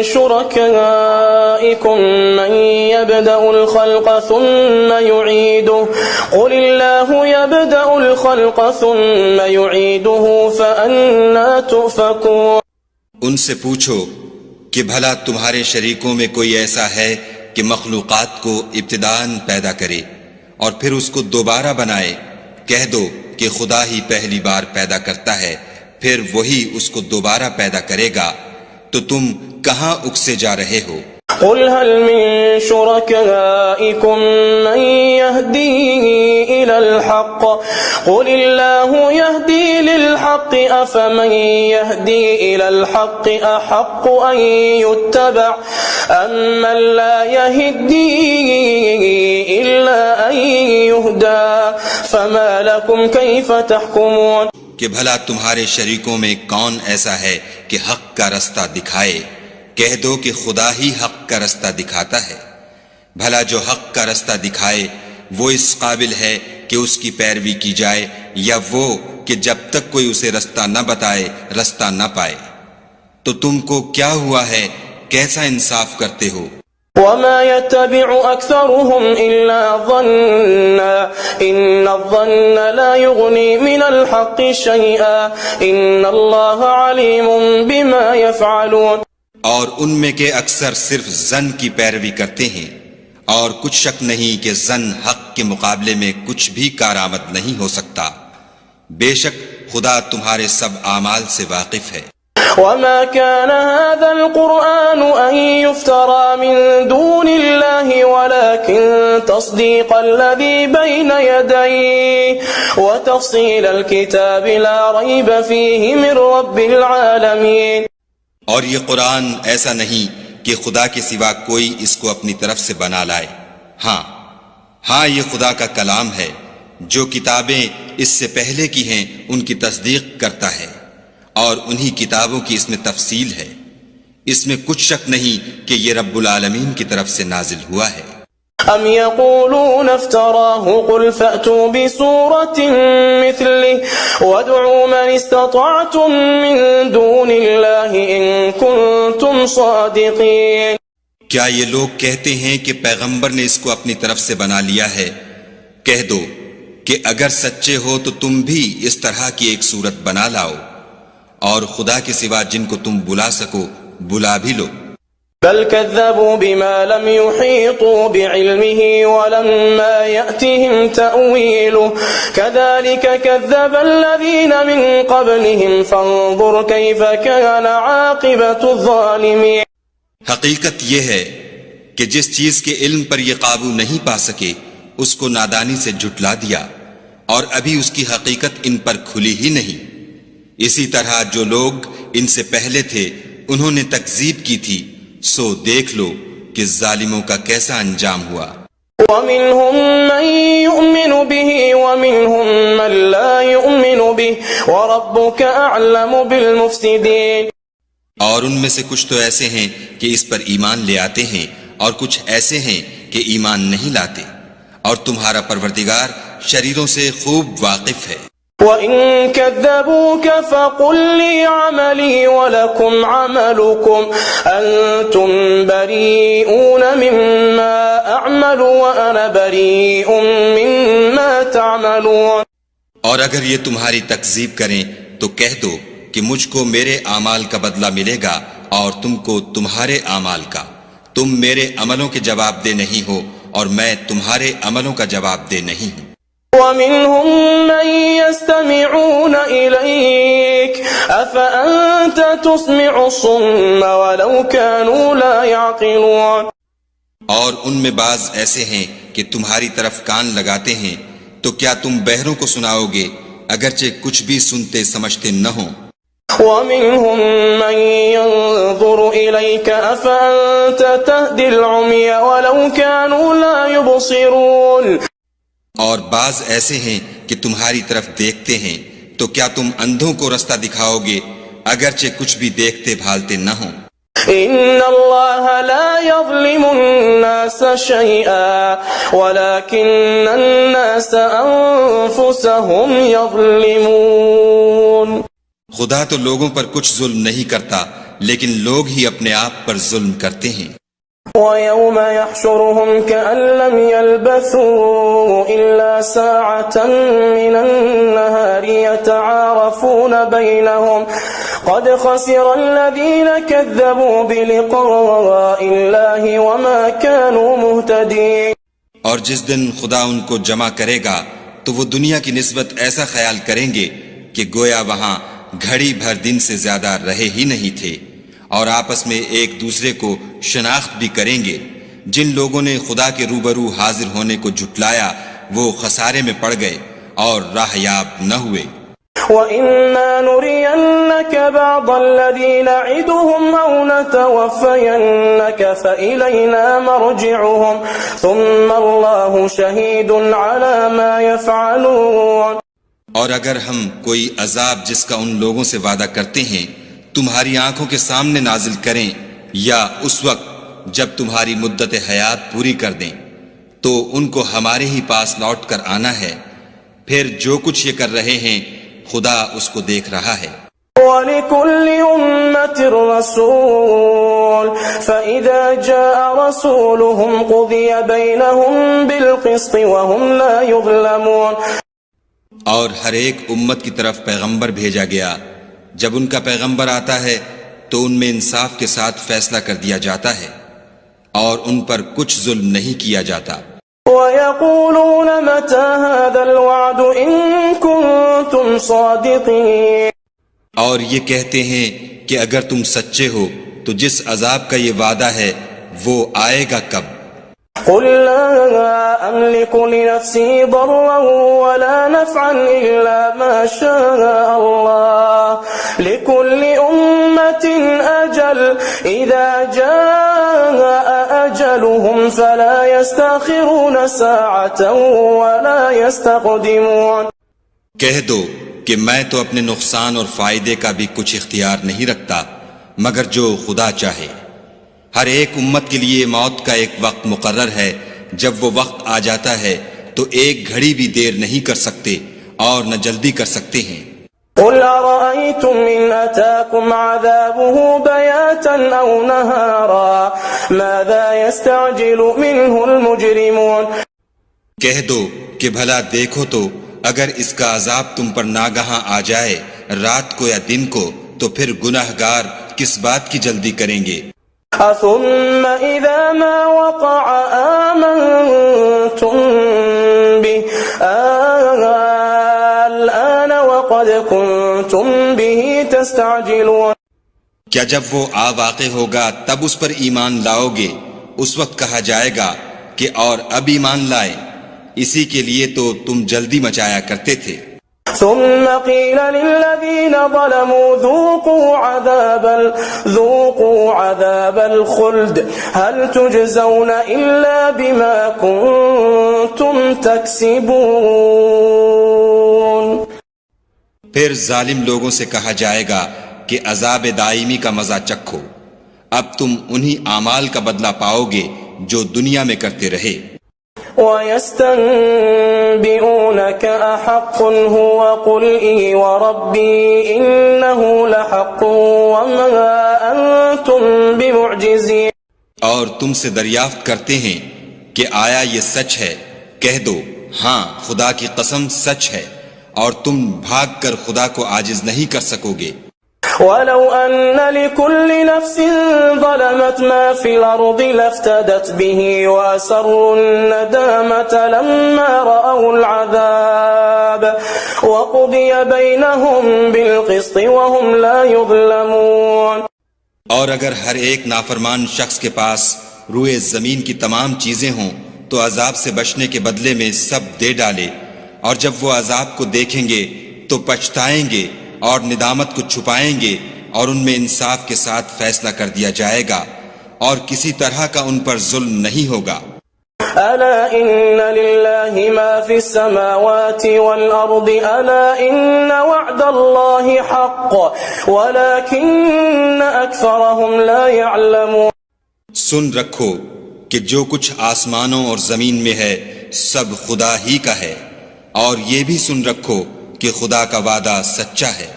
شركائكم من يبدأ الخلق ثم يعيده قل الله يبدأ الخلق ثم يعيده فأنا تؤفكون. ان سے پوچھو کہ بھلا تمہارے شریکوں میں کوئی ایسا ہے کہ مخلوقات کو ابتداءً پیدا کرے اور پھر اس کو دوبارہ بنائے؟ کہہ دو کہ خدا ہی پہلی بار پیدا کرتا ہے، پھر وہی اس کو دوبارہ پیدا کرے گا. تو تم کہاں اکسے جا رہے ہو؟ قل هل من شركائكم من يهدي إلى الحق قل الله يهدي للحق أفمن يهدي إلى الحق أحق أن يتبع أمن لا يهدي إلا أن يهدى فما لكم كيف تحكمون. کہ بھلا تمہارے شریکوں میں کون ایسا ہے کہ حق کا رستہ دکھائے؟ کہہ دو کہ خدا ہی حق کا رستہ دکھاتا ہے. بھلا جو حق کا رستہ دکھائے وہ اس قابل ہے کہ اس کی پیروی کی جائے، یا وہ کہ جب تک کوئی اسے رستہ نہ بتائے رستہ نہ پائے؟ تو تم کو کیا ہوا ہے؟ کیسا انصاف کرتے ہو؟ وما يتبع أكثرهم إلا ظنا إن الظن لا يغني من الحق شيئا إن الله عليم بما يفعلون. اور ان میں کے اکثر صرف ظن کی پیروی کرتے ہیں، اور کچھ شک نہیں کہ ظن حق کے مقابلے میں کچھ بھی کارآمد نہیں ہو سکتا. بے شک خدا تمہارے سب اعمال سے واقف ہے. وما كان هذا القرآن أن يفترى من دون الله ولكن تصديق الذي بين يديه وتفصيل الكتاب لا ريب فيه من رب العالمين. اور یہ قرآن ایسا نہیں کہ خدا کے سوا کوئی اس کو اپنی طرف سے بنا لائے. ہاں یہ خدا کا کلام ہے. جو کتابیں اس سے پہلے کی ہیں ان کی تصدیق کرتا ہے، اور انہی کتابوں کی اس میں تفصیل ہے. اس میں کچھ شک نہیں کہ یہ رب العالمین کی طرف سے نازل ہوا ہے. ام يقولون افتراه قل فأتوا بسورة مثله وادعوا من استطعتم من دون الله إن كنتم صادقين. کیا یہ لوگ کہتے ہیں کہ پیغمبر نے اس کو اپنی طرف سے بنا لیا ہے؟ کہہ دو کہ اگر سچے ہو تو تم بھی اس طرح کی ایک صورت بنا لاؤ، اور خدا کے سوا جن کو تم بلا سکو بلا بھی لو. بل كذبوا بما لم يحيطوا بعلمه ولما يأتهم تأويله كذلك كذب الذين من قبلهم فانظر كيف كان عاقبة الظالمين. حقیقت یہ ہے کہ جس چیز کے علم پر یہ قابو نہیں پا سکے اس کو نادانی سے جھٹلا دیا، اور ابھی اس کی حقیقت ان پر کھلی ہی نہیں. اسی طرح جو لوگ ان سے پہلے تھے انہوں نے تکذیب کی تھی، سو دیکھ لو کہ ظالموں کا کیسا انجام ہوا. وَمِنْهُمْ مَنْ يُؤْمِنُ بِهِ وَمِنْهُمْ مَنْ لَا يُؤْمِنُ بِهِ وَرَبُّكَ أَعْلَمُ بِالْمُفْسِدِينَ. اور ان میں سے کچھ تو ایسے ہیں کہ اس پر ایمان لے آتے ہیں، اور کچھ ایسے ہیں کہ ایمان نہیں لاتے، اور تمہارا پروردگار شریروں سے خوب واقف ہے. وَإِن كَذَّبُوكَ فَقُلْ لِي عَمَلِي وَلَكُمْ عَمَلُكُمْ أَنْتُمْ بَرِيئُونَ مِمَّا أَعْمَلُ وَأَنَا بَرِيءٌ مِمَّا تَعْمَلُونَ. اور اگر یہ تمہاری تکذیب کریں تو کہہ دو کہ مجھ کو میرے اعمال کا بدلہ ملے گا اور تم کو تمہارے اعمال کا. تم میرے عملوں کے جواب دہ نہیں ہو اور میں تمہارے عملوں کا جواب دہ نہیں ہوں. وَمِنْهُمْ مَنْ يَسْتَمِعُونَ إِلَيْكَ أَفَأَنْتَ تُسْمِعُ الصُّمَّ وَلَوْ كَانُوا لَا يَعْقِلُونَ. اور ان میں بعض ایسے ہیں کہ تمہاری طرف کان لگاتے ہیں، تو کیا تم بہروں کو سناؤ گے اگرچہ کچھ بھی سنتے سمجھتے نہ ہوں. وَمِنْهُمْ مَنْ العمي ولو كانوا لا يبصرون. اور بعض ایسے ہیں کہ تمہاری طرف دیکھتے ہیں، تو کیا تم اندھوں کو رستہ دکھاؤ گے اگرچہ کچھ بھی دیکھتے بھالتے نہ ہوں؟ إن الله لا يظلم الناس شيئا ولكن الناس أنفسهم يظلمون. خدا تو لوگوں پر کچھ ظلم نہیں کرتا، لیکن لوگ ہی اپنے آپ پر ظلم کرتے ہیں. ويوم يحشرهم كأن لم يلبثوا إلا ساعة من النهار يتعارفون بينهم قد خسر الذين كذبوا بلقاء الله وما كانوا مهتدين. اور جس دن خدا ان کو جمع کرے گا تو وہ دنیا کی نسبت ایسا خیال کریں گے کہ گویا وہاں گھڑی بھر دن سے زیادہ رہے ہی نہیں تھے، اور آپس میں ایک دوسرے کو شناخت بھی کریں گے. جن لوگوں نے خدا کے روبرو حاضر ہونے کو جھٹلایا وہ خسارے میں پڑ گئے اور راہ یاب نہ ہوئے. وَإِمَّا نُرِيَنَّكَ بَعْضَ الَّذِي نَعِدُهُمْ أَوْ نَتَوَفَّيَنَّكَ فَإِلَيْنَا مَرْجِعُهُمْ ثُمَّ اللَّهُ شَهِيدٌ عَلَى مَا يَفْعَلُونَ. اور اگر ہم کوئی عذاب جس کا ان لوگوں سے وعدہ کرتے ہیں تمہاری آنکھوں کے سامنے نازل کریں، یا اس وقت جب تمہاری مدت حیات پوری کر دیں، تو ان کو ہمارے ہی پاس لوٹ کر آنا ہے. پھر جو کچھ یہ کر رہے ہیں خدا اس کو دیکھ رہا ہے. وَلِكُلِّ أُمَّةٍ رَسُولٌ فَإِذَا جَاءَ رَسُولُهُمْ قُضِيَ بَيْنَهُمْ بِالْقِسْطِ وَهُمْ لَا يُظْلَمُونَ. اور ہر ایک امت کی طرف پیغمبر بھیجا گیا، جب ان کا پیغمبر آتا ہے تو ان میں انصاف کے ساتھ فیصلہ کر دیا جاتا ہے اور ان پر کچھ ظلم نہیں کیا جاتا. وَيَقُولُونَ مَتَى هَذَا الْوَعْدُ إِن كُنتُمْ صَادِقِينَ. اور یہ کہتے ہیں کہ اگر تم سچے ہو تو جس عذاب کا یہ وعدہ ہے وہ آئے گا کب؟ قُلْ لَا أَمْلِكُ لِنَفْسِي ضَرًّا وَلَا نَفْعًا إِلَّا مَا شَاءَ اللَّهُ لِكُلِّ أُمَّةٍ أَجَلٌ إِذَا جَاءَ أَجَلُهُمْ فَلَا يَسْتَأْخِرُونَ سَاعَةً وَلَا يَسْتَقْدِمُونَ. کہہ دو کہ میں تو اپنے نقصان اور فائدے کا بھی کچھ اختیار نہیں رکھتا مگر جو خدا چاہے. ہر ایک امت کے لیے موت کا ایک وقت مقرر ہے، جب وہ وقت آ جاتا ہے تو ایک گھڑی بھی دیر نہیں کر سکتے اور نہ جلدی کر سکتے ہیں. قُلْ أَرَأَيْتُمْ إِنْ أَتَاكُمْ عَذَابُهُ بَيَاتًا أَوْ نَهَارًا مَاذَا يَسْتَعْجِلُ مِنْهُ الْمُجْرِمُونَ. کہہ دو کہ بھلا دیکھو تو اگر اس کا عذاب تم پر ناگہاں آ جائے رات کو یا دن کو تو پھر گناہگار کس بات کی جلدی کریں گے؟ ثم إذا ما وقع آمنتم به الآن وقد كنتم به تستعجلون. کیا جب وہ واقع ہوگا تب اس پر ایمان لاؤ گے؟ اس وقت کہا جائے گا کہ اور اب ایمان لائے، اسی کے لیے تو تم جلدی مچایا کرتے تھے. ثم قيل للذين ظلموا ذوقوا عذاب الخلد هل تجزون إلا بما كنتم تكسبون. پھر ظالم لوگوں سے کہا جائے گا کہ عذاب دائمی کا مزہ چکھو، اب تم انہی اعمال کا بدلہ پاؤ گے جو دنیا میں کرتے رہے. وَيَسْتَنبِئُونَكَ أَحَقٌّ هُوَ قُلْ إِي وَرَبِّي إِنَّهُ لَحَقٌّ وَمَا أَنْتُمْ بِمُعْجِزِينَ. اور تم سے دریافت کرتے ہیں کہ آیا یہ سچ ہے؟ کہہ دو ہاں خدا کی قسم سچ ہے، اور تم بھاگ کر خدا کو عاجز نہیں کر سکو گے. وَلَوْ أَنَّ لِكُلِّ نَفْسٍ ظَلَمَتْ مَا فِي الْأَرْضِ لَافْتَدَتْ بِهِ وَأَسَرُّوا النَّدَامَةَ لَمَّا رَأَوُا الْعَذَابَ وَقُضِيَ بَيْنَهُمْ بِالْقِسْطِ وَهُمْ لَا يُظْلَمُونَ. اور اگر ہر ایک نافرمان شخص کے پاس روئے زمین کی تمام چیزیں ہوں تو عذاب سے بچنے کے بدلے میں سب دے ڈالے، اور جب وہ عذاب کو دیکھیں گے تو پچھتائیں گے اور ندامت کو چھپائیں گے، اور ان میں انصاف کے ساتھ فیصلہ کر دیا جائے گا، اور کسی طرح کا ان پر ظلم نہیں ہوگا۔ ألا إن لله ما في السماوات والأرض ألا إن وعد الله حق ولكن أكثرهم لا يعلمون۔ سن رکھو کہ جو کچھ آسمانوں اور زمین میں ہے سب خدا ہی کا ہے، اور یہ بھی سن رکھو کہ خدا کا وعدہ سچا ہے،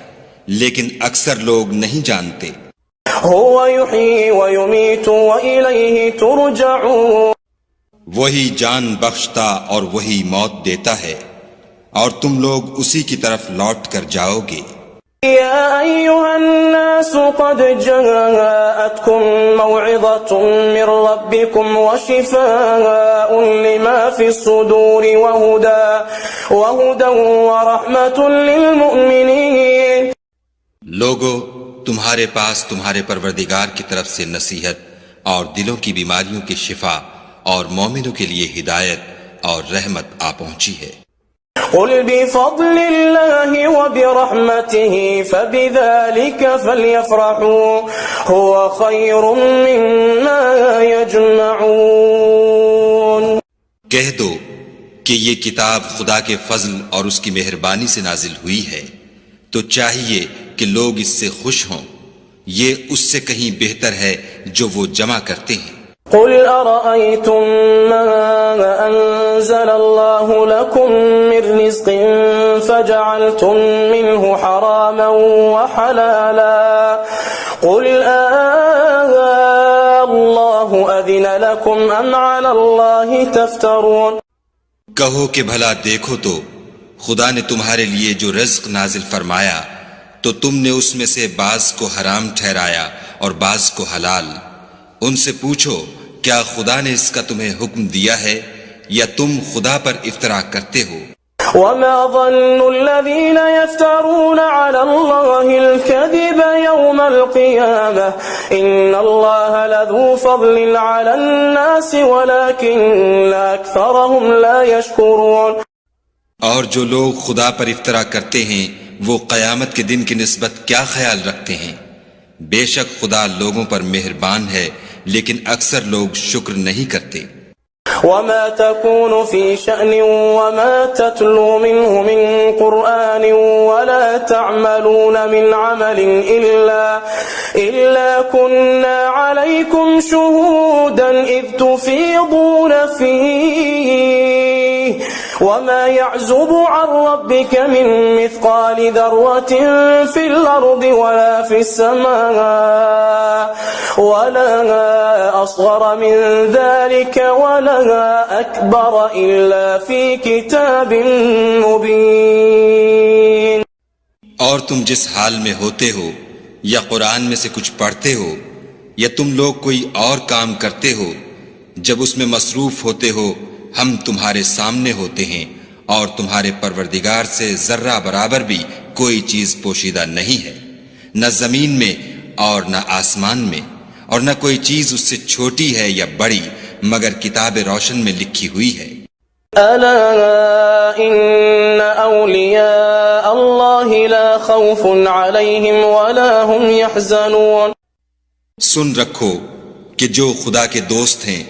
لیکن اکثر لوگ نہیں جانتے۔ هو يحيي ويميت وإليه ترجعون۔ وہی جان بخشتا اور وہی موت دیتا ہے، اور تم لوگ اسی کی طرف لوٹ کر جاؤ گے۔ يا أيها الناس قد جاءتكم موعظة من ربكم وشفاء لما في الصدور وهدى ورحمة للمؤمنين۔ لوگو، تمہارے پاس تمہارے پروردگار کی طرف سے نصیحت اور دلوں کی بیماریوں کی شفا اور مومنوں کے لیے ہدایت اور رحمت آ پہنچی ہے۔ قل بفضل الله وبرحمته فبذلك فليفرحوا هو خير مما يجمعون۔ کہہ دو کہ یہ کتاب خدا کے فضل اور اس کی مہربانی سے نازل ہوئی ہے، تو چاہیے کہ لوگ اس سے خوش ہوں، یہ اس سے کہیں بہتر ہے جو وہ جمع کرتے ہیں۔ قل أرأيتم ما أنزل الله لكم من رزق فجعلتم منه حراما وحلالا قل الله أذن لكم أم على الله تفترون۔ کہو کہ بھلا دیکھو تو خدا نے تمہارے لیے جو رزق نازل فرمایا تو تم نے اس میں سے بعض کو حرام ٹھہرایا اور بعض کو حلال۔ ان سے پوچھو کیا خدا نے اس کا تمہیں حکم دیا ہے یا تم خدا پر افترا کرتے ہو؟ وما ظن الذين يفترون على الله الكذب يوم القيامة إن الله لذو فضل على الناس ولكن أكثرهم لا يشكرون۔ اور جو لوگ خدا پر افترا کرتے ہیں وہ قیامت کے دن کی نسبت کیا خیال رکھتے ہیں؟ بے شک خدا لوگوں پر مہربان ہے لیکن اکثر لوگ شکر نہیں کرتے۔ وما تكون في شأن وما تتلو منه من قرآن ولا تعملون من عمل إلا كنا عليكم شهودا إذ تفيضون فيه وما يعزب عن ربك من مثقال ذرة في الأرض ولا في السماء ولا أصغر من ذلك ولا أكبر إلا في كتاب مبين۔ اور تم جس حال میں ہوتے ہو یا قرآن میں سے کچھ پڑھتے ہو یا تم لوگ کوئی اور کام کرتے ہو، جب اس میں مصروف ہوتے ہو ہم تمہارے سامنے ہوتے ہیں، اور تمہارے پروردگار سے ذرہ برابر بھی کوئی چیز پوشیدہ نہیں ہے، نہ زمین میں اور نہ آسمان میں، اور نہ کوئی چیز اس سے چھوٹی ہے یا بڑی مگر کتاب روشن میں لکھی ہوئی ہے۔ ألا إن أولياء الله لا خوف عليهم ولا هم يحزنون۔ سن رکھو کہ جو خدا کے دوست ہیں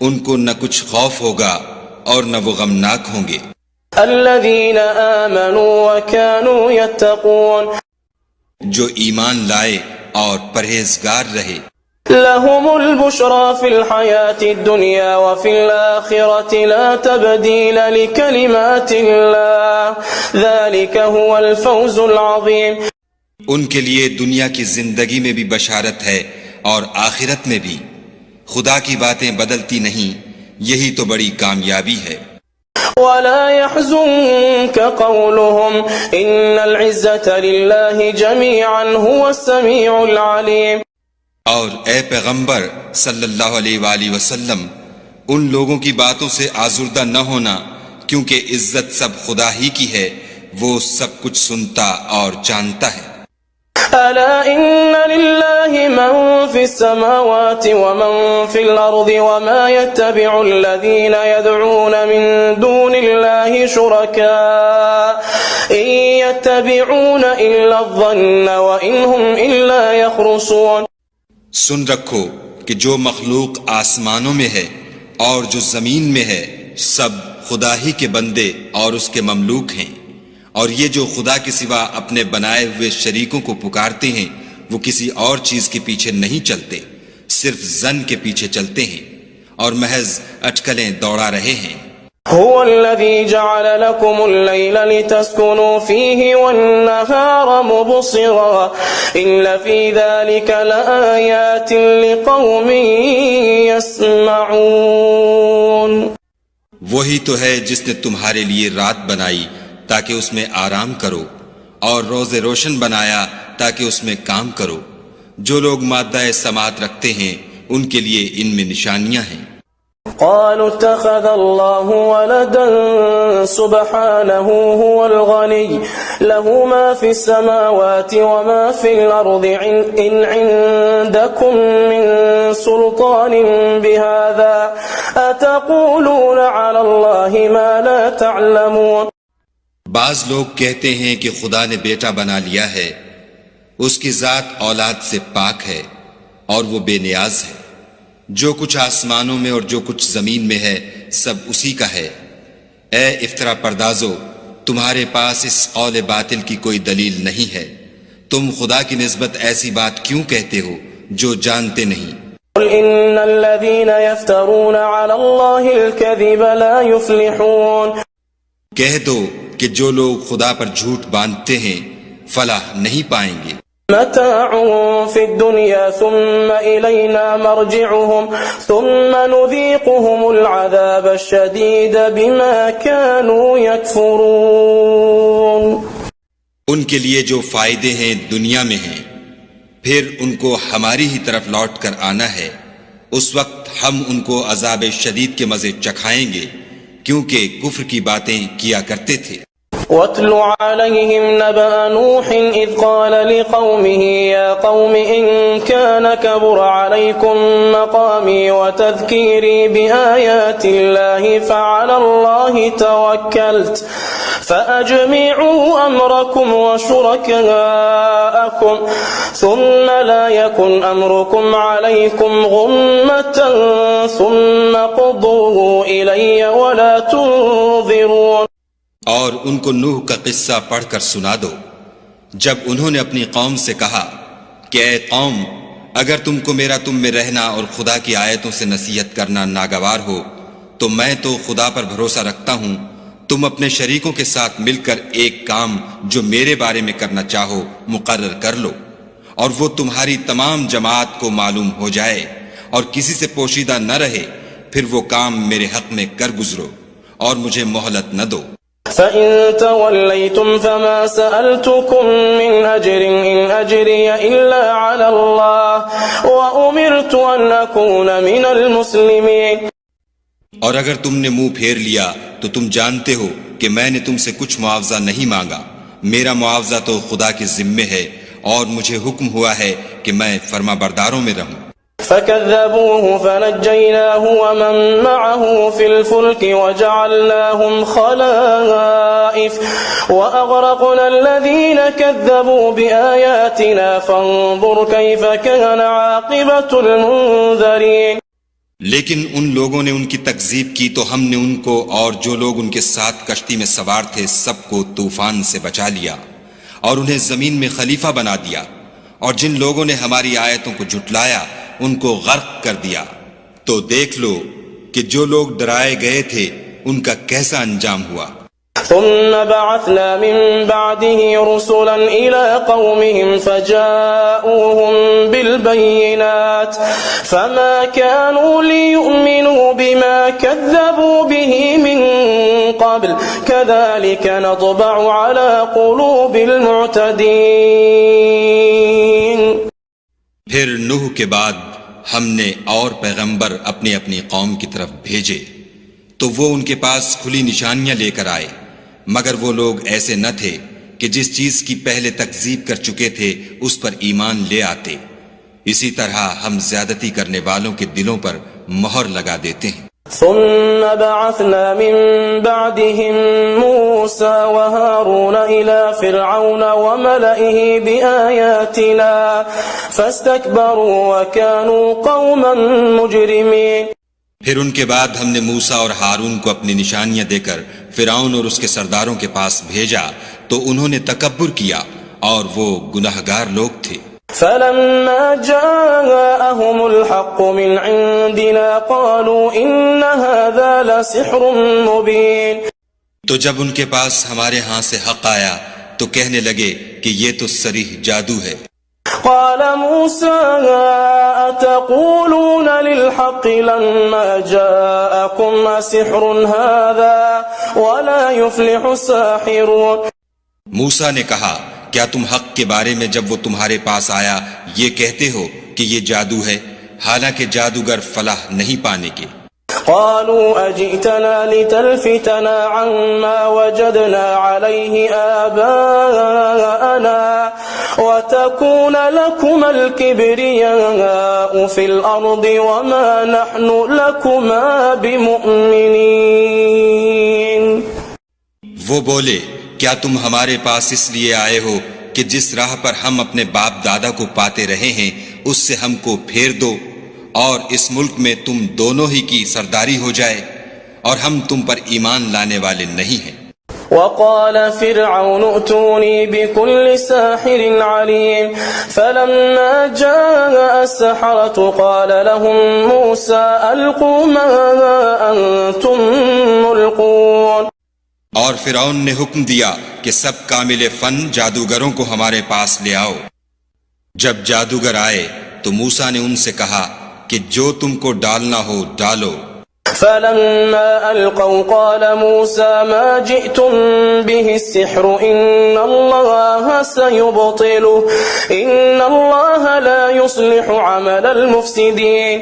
ان کو نہ کچھ خوف ہوگا اور نہ وہ غمناک ہوں گے۔ الذين آمنوا وكانوا يتقون۔ جو ایمان لائے اور پرہیزگار رہے۔ لهم البشرى في الحياة الدنيا وفي الآخرة لا تبديل لكلمات الله ذلك هو الفوز العظيم۔ ان کے لیے دنیا کی زندگی میں بھی بشارت ہے اور آخرت میں بھی، خدا کی باتیں بدلتی نہیں، یہی تو بڑی کامیابی ہے۔ ولا يحزنك قولهم إن العزة لله جميعا هو السميع العليم۔ اور اے پیغمبر صلی اللہ علیہ وآلہ وسلم، ان لوگوں کی باتوں سے آزردہ نہ ہونا، کیونکہ عزت سب خدا ہی کی ہے، وہ سب کچھ سنتا اور جانتا ہے۔ ألا إن لله من في السماوات ومن في الأرض وما يتبع الذين يدعون من دون الله شركاء إن يتبعون إلا الظن وإن هم إلا يخرصون۔ سن رکھو کہ جو مخلوق آسمانوں میں ہے اور جو زمین میں ہے سب خدا ہی کے بندے اور اس کے مملوک ہیں، اور یہ جو خدا کے سوا اپنے بنائے ہوئے شریکوں کو پکارتے ہیں وہ کسی اور چیز کے پیچھے نہیں چلتے، صرف ظن کے پیچھے چلتے ہیں اور محض اٹکلیں دوڑا رہے ہیں۔ هو الذي جعل لكم الليل لتسكنوا فيه والنهار مبصرا إن في ذلك لآيات لقوم يسمعون۔ وہی تو ہے جس نے تمہارے لیے رات بنائی تاکہ اس میں آرام کرو، اور روز روشن بنایا تاکہ اس میں کام کرو۔ جو لوگ مادہ سماعت رکھتے ہیں ان کے لیے ان میں نشانیاں ہیں۔ قالوا اتخذ الله ولدا سبحانه هو الغني له ما في السماوات وما في الأرض إن عندكم من سلطان بهذا أتقولون على الله ما لا تعلمون۔ بعض لوگ کہتے ہیں کہ خدا نے بیٹا بنا لیا ہے، اس کی ذات اولاد سے پاک ہے اور وہ بے نیاز ہے۔ جو کچھ آسمانوں میں اور جو کچھ زمین میں ہے سب اسی کا ہے۔ اے افطرا پردازو، تمہارے پاس اس قول باطل کی کوئی دلیل نہیں ہے، تم خدا کی نسبت ایسی بات کیوں کہتے ہو جو جانتے نہیں؟ قل ان الذين يفترون على الله الكذب لا يفلحون۔ کہہ دو کہ جو لوگ خدا پر جھوٹ باندھتے ہیں فلاح نہیں پائیں گے۔ متاع في الدنيا ثم إلينا مرجعهم ثم نذيقهم العذاب الشديد بما كانوا يكفرون۔ ان کے لیے جو فائدے ہیں دنیا میں ہیں، پھر ان کو ہماری ہی طرف لوٹ کر آنا ہے، اس وقت ہم ان کو عذاب شدید کے مزے چکھائیں گے کیونکہ کفر کی باتیں کیا کرتے تھے۔ واتل عليهم نبأ نوح إذ قال لقومه يا قوم إن كان كبر عليكم مقامي وتذكيري بآيات الله فعلى الله توكلت فأجمعوا أمركم وشركاءكم ثم لا يكن أمركم عليكم غمة ثم قضوا إلي ولا تنظرون۔ اور ان کو نوح کا قصہ پڑھ کر سنا دو جب انہوں نے اپنی قوم سے کہا کہ اے قوم، اگر تم کو میرا تم میں رہنا اور خدا کی آیتوں سے نصیحت کرنا ناگوار ہو تو میں تو خدا پر بھروسہ رکھتا ہوں، تم اپنے شریکوں کے ساتھ مل کر ایک کام جو میرے بارے میں کرنا چاہو مقرر کر لو، اور وہ تمہاری تمام جماعت کو معلوم ہو جائے اور کسی سے پوشیدہ نہ رہے، پھر وہ کام میرے حق میں کر گزرو اور مجھے مہلت نہ دو۔ فَإِن تَوَلَّيْتُمْ فَمَا سَأَلْتُكُم مِّنْ أَجْرٍ إِنْ أَجْرِيَ إِلَّا عَلَى اللَّهِ وَأُمِرْتُ أَنْ أَكُونَ مِنَ الْمُسْلِمِينَ۔ اور اگر تم نے منہ پھیر لیا تو تم جانتے ہو کہ میں نے تم سے کچھ معاوضہ نہیں مانگا، میرا معاوضہ تو خدا کے ذمے ہے اور مجھے حکم ہوا ہے کہ میں فرما برداروں میں رہوں۔ فكذبوه فنجيناه ومن معه في الفلك وجعلناهم خلائف وأغرقنا الذين كذبوا بآياتنا فانظر كيف كان عاقبة المنذرين۔ لیکن ان لوگوں نے ان کی تکذیب کی تو ہم نے ان کو اور جو لوگ ان کے ساتھ کشتی میں سوار تھے سب کو طوفان سے بچا لیا اور انہیں زمین میں خلیفہ بنا دیا، اور جن لوگوں نے ہماری آیتوں کو جھٹلایا ان کو غرق کر دیا۔ تو دیکھ لو کہ جو لوگ ڈرائے گئے تھے ان کا کیسا انجام ہوا۔ ثم بعثنا من بعده رسلا إلى قومهم فجاءوهم بالبينات فما كانوا ليؤمنوا بما كذبوا به من قبل كذلك نطبع على قلوب المعتدين۔ پھر نوح کے بعد ہم نے اور پیغمبر اپنی اپنی قوم کی طرف بھیجے تو وہ ان کے پاس کھلی نشانیاں لے کر آئے، مگر وہ لوگ ایسے نہ تھے کہ جس چیز کی پہلے تکذیب کر چکے تھے اس پر ایمان لے آتے۔ اسی طرح ہم زیادتی کرنے والوں کے دلوں پر مہر لگا دیتے ہیں۔ ثم بعثنا من بعدهم موسى وهارون إلى فرعون وملئه بآياتنا فاستكبروا وكانوا قوما مجرمين. پھر ان کے بعد ہم نے موسیٰ اور ہارون کو اپنی نشانیاں دے کر فرعون اور اس کے سرداروں کے پاس بھیجا تو انہوں نے تکبر کیا اور وہ گناہگار لوگ تھے. فلما جاءهم الحق من عندنا قالوا إن هذا لسحر مبين. تو جب ان کے پاس ہمارے ہاں سے حق آیا تو کہنے لگے کہ یہ تو صریح جادو ہے. قال موسى أتقولون للحق لما جاءكم سحر هذا ولا يفلح الساحرون. موسیٰ نے کہا کیا تم حق کے بارے میں جب وہ تمہارے پاس آیا یہ کہتے ہو کہ یہ جادو ہے حالانکہ جادوگر فلاح نہیں پانے کے. قالوا أجئتنا لتلفتنا عما وجدنا عليه آباءنا وتكون لكما الكبرياء في الأرض وما نحن لكما بمؤمنين. وہ بولے کیا تم ہمارے پاس اس لیے آئے ہو کہ جس راہ پر ہم اپنے باپ دادا کو پاتے رہے ہیں اس سے ہم کو پھیر دو اور اس ملک میں تم دونوں ہی کی سرداری ہو جائے اور ہم تم پر ایمان لانے والے نہیں ہیں. وقال فرعون ائتوني بكل ساحر عليم فلما جاء السحرة قال لهم موسى ألقوا ما أنتم ملقون. اور فرعون نے حکم دیا کہ سب کامل فن جادوگروں کو ہمارے پاس لے آؤ. جب جادوگر آئے تو موسیٰ نے ان سے کہا کہ جو تم کو ڈالنا ہو ڈالو. فلما ألقوا قال موسى ما جئتم به السحر إن الله سيبطله إن الله لا يصلح عمل المفسدين.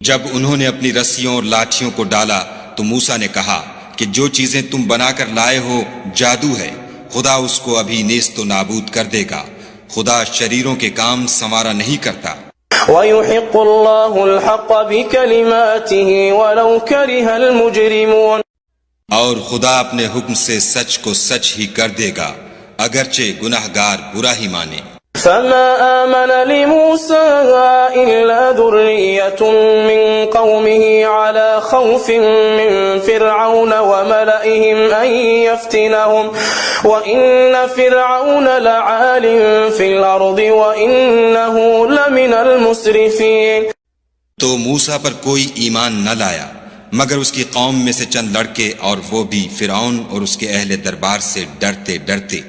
جب انہوں نے اپنی رسیوں اور لاٹھیوں کو ڈالا تو موسیٰ نے کہا کہ جو چیزیں تم بنا کر لائے ہو جادو ہے خدا اس کو ابھی نیست و نابود کر دے گا. خدا شریروں کے کام سنوارا نہیں کرتا. وَيُحِقُّ اللَّهُ الْحَقَّ بِكَلِمَاتِهِ وَلَوْ كَرِهَ الْمُجْرِمُونَ. اور خدا اپنے حکم سے سچ کو سچ ہی کر دے گا اگرچہ گناہگار برا ہی مانے. فما آمن لموسى إلا ذرية من قومه على خوف من فرعون وملئهم أن يفتنهم وإن فرعون لعال في الأرض وإنه لمن المسرفين. تو موسیٰ پر کوئی ایمان نہ لایا مگر اس کی قوم میں سے چند لڑکے اور وہ بھی فرعون اور اس کے اہل دربار سے ڈرتے ڈرتے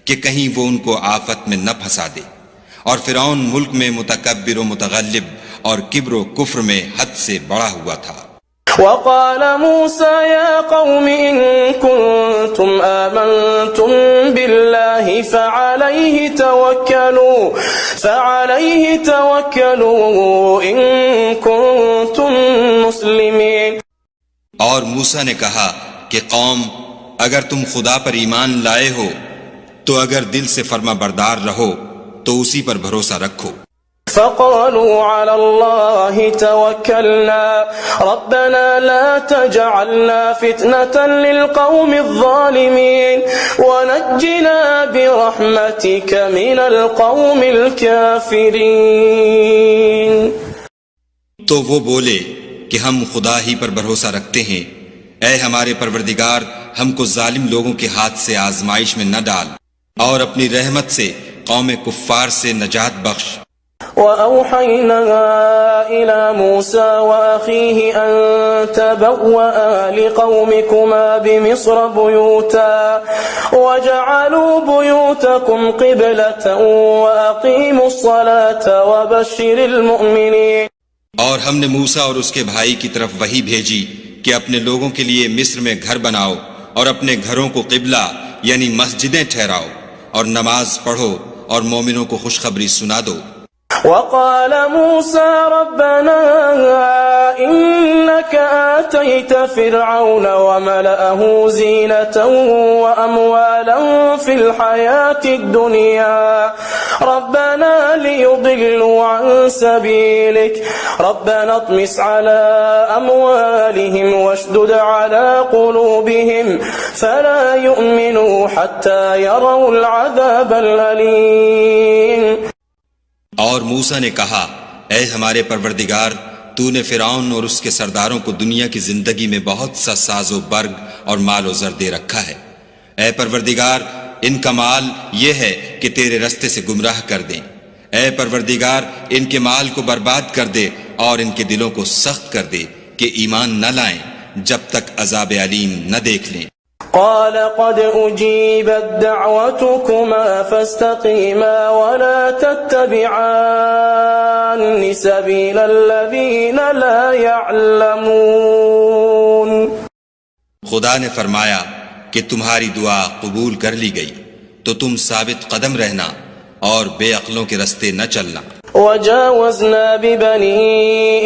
کہ کہیں وہ ان کو آفت میں نہ پھنسا دے. اور فرعون ملک میں متکبر و متغلب اور کبر و کفر میں حد سے بڑا ہوا تھا. وقال موسى يا قوم إن كنتم آمنتم بالله فعليه توكلوا إن كنتم مسلمين. اور موسیٰ نے کہا کہ قوم اگر تم خدا پر ایمان لائے ہو تو اگر دل سے فرما بردار رہو تو اسی پر بھروسہ رکھو. فقالوا على الله توكلنا ربنا لا تجعلنا فتنة للقوم الظالمين ونجنا برحمتك من القوم الكافرين. تو وہ بولے کہ ہم خدا ہی پر بھروسہ رکھتے ہیں اے ہمارے پروردگار ہم کو ظالم لوگوں کے ہاتھ سے آزمائش میں نہ ڈال اور اپنی رحمت سے قوم کفار سے نجات بخش. وَأَوْحَيْنَا إِلَى مُوسَى وَأَخِيهِ أَن تَبَوَّآ لِقَوْمِكُمَا بِمِصْرَ بُيُوتًا وَاجْعَلُوا بُيُوتَكُمْ قِبْلَةً وَأَقِيمُوا الصَّلَاةَ وَبَشِّرِ الْمُؤْمِنِينَ. اور ہم نے موسیٰ اور اس کے بھائی کی طرف وحی بھیجی کہ اپنے لوگوں کے لیے مصر میں گھر بناؤ اور اپنے گھروں کو قبلہ یعنی مسجدیں ٹھہراؤ اور نماز پڑھو اور مومنوں کو خوشخبری سنا دو. وقال موسى ربنا إنك آتيت فرعون وملأه زينة وأموالا في الحياة الدنيا ربنا ليضلوا عن سبيلك ربنا اطمس على أموالهم واشدد على قلوبهم فلا يؤمنوا حتى يروا العذاب الأليم. اور موسیٰ نے کہا اے ہمارے پروردگار تو نے فرعون اور اس کے سرداروں کو دنیا کی زندگی میں بہت سا ساز و برگ اور مال و زر دے رکھا ہے. اے پروردگار ان کا مال یہ ہے کہ تیرے رستے سے گمراہ کر دیں. اے پروردگار ان کے مال کو برباد کر دے اور ان کے دلوں کو سخت کر دے کہ ایمان نہ لائیں جب تک عذاب علیم نہ دیکھ لیں. قال قد أجيبت دعوتكما فاستقيما ولا تتبعان سبيل الذين لا يعلمون. خدا نے فرمایا کہ تمہاری دعا قبول کر لی گئی تو تم ثابت قدم رہنا اور بے عقلوں کے رستے نہ چلنا. وجاوزنا ببني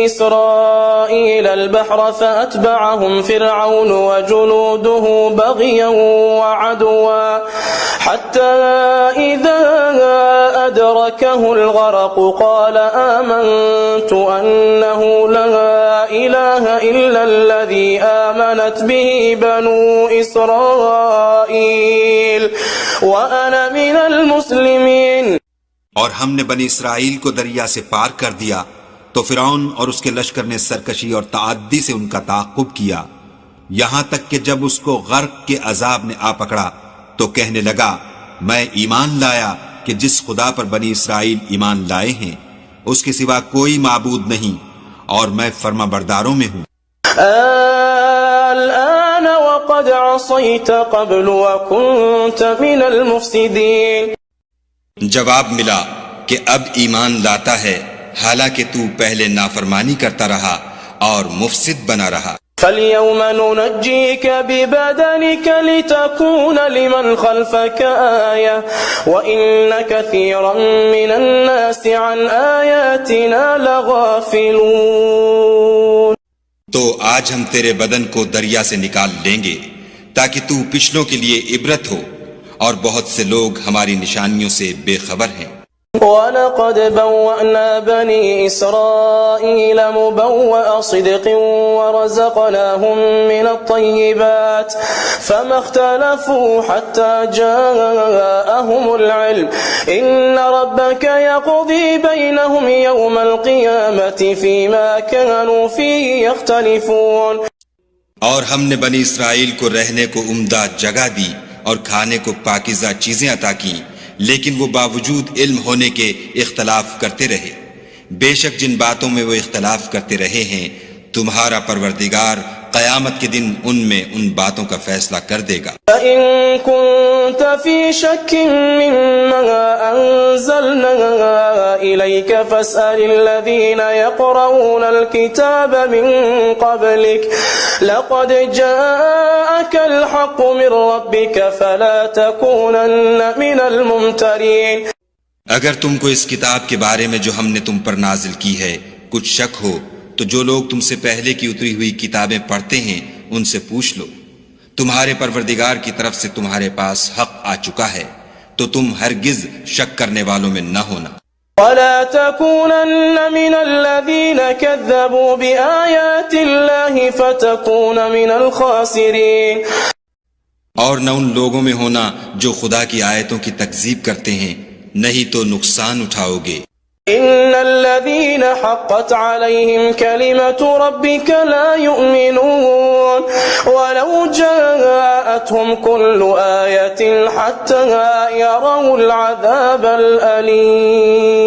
إسرائيل البحر فأتبعهم فرعون وجنوده بغيا وعدوا حتى إذا أدركه الغرق قال آمنت أنه لا إله إلا الذي آمنت به بنو إسرائيل وأنا من المسلمين. اور ہم نے بنی اسرائیل کو دریا سے پار کر دیا تو فرعون اور اس کے لشکر نے سرکشی اور تعدی سے ان کا تعاقب کیا یہاں تک کہ جب اس کو غرق کے عذاب نے آ پکڑا تو کہنے لگا میں ایمان لایا کہ جس خدا پر بنی اسرائیل ایمان لائے ہیں اس کے سوا کوئی معبود نہیں اور میں فرما برداروں میں ہوں. الآن وقد عصيت قبل وكنت من المفسدين. جواب ملا کہ اب ایمان لاتا ہے حالانکہ تو پہلے نافرمانی کرتا رہا اور مفسد بنا رہا. فَالْيَوْمَ نُنَجِّيكَ بِبَدَنِكَ لِتَكُونَ لِمَنْ خَلْفَكَ آيَةً وَإِنَّ كَثِيرًا مِنَ النَّاسِ عَنْ آيَاتِنَا لَغَافِلُونَ. تو آج ہم تیرے بدن کو دریا سے نکال لیں گے تاکہ تو پچھلوں کے لیے عبرت ہو اور بہت سے لوگ ہماری نشانیوں سے بے خبر ہیں. وَلَقَدْ بَوَّأْنَا بَنِي إِسْرَائِيلَ مُبَوَّأَ صِدْقٍ وَرَزَقْنَاهُم مِّنَ الطَّيِّبَاتِ فَمَا اخْتَلَفُوا حَتَّى جَاءَهُمُ الْعِلْمُ إِنَّ رَبَّكَ يَقْضِي بَيْنَهُمْ يَوْمَ الْقِيَامَةِ فِيمَا كَانُوا فِيهِ يَخْتَلِفُونَ. اور ہم نے بنی اسرائیل کو رہنے کو عمدہ جگہ دی اور کھانے کو پاکیزہ چیزیں عطا کی لیکن وہ باوجود علم ہونے کے اختلاف کرتے رہے. بے شک جن باتوں میں وہ اختلاف کرتے رہے ہیں تمہارا پروردگار قیامت کے دن ان میں ان باتوں کا فیصلہ کر دے گا. فَإِن كُنتَ فِي شَكٍّ مِّمَّا أَنزَلْنَا إِلَيْكَ فَاسْأَلِ الَّذِينَ يَقْرَؤُونَ الْكِتَابَ مِن قَبْلِكَ لَقَدْ جَاءَكَ الْحَقُّ مِن رَّبِّكَ فَلَا تَكُونَنَّ مِنَ الْمُمْتَرِينَ. اگر تم کو اس کتاب کے بارے میں جو ہم نے تم پر نازل کی ہے کچھ شک ہو تو جو لوگ تم سے پہلے کی اتری ہوئی کتابیں پڑھتے ہیں ان سے پوچھ لو. تمہارے پروردگار کی طرف سے تمہارے پاس حق آ چکا ہے تو تم ہرگز شک کرنے والوں میں نہ ہونا. وَلَا تَكُونَنَّ مِنَ الَّذِينَ كَذَّبُوا بِآيَاتِ اللَّهِ فَتَكُونَ مِنَ الْخَاسِرِينَ. اور نہ ان لوگوں میں ہونا جو خدا کی آیتوں کی تکذیب کرتے ہیں نہیں تو نقصان اٹھاؤ گے. إن الذين حقت عليهم كلمة ربك لا يؤمنون ولو جاءتهم كل آية حتى يروا العذاب الأليم.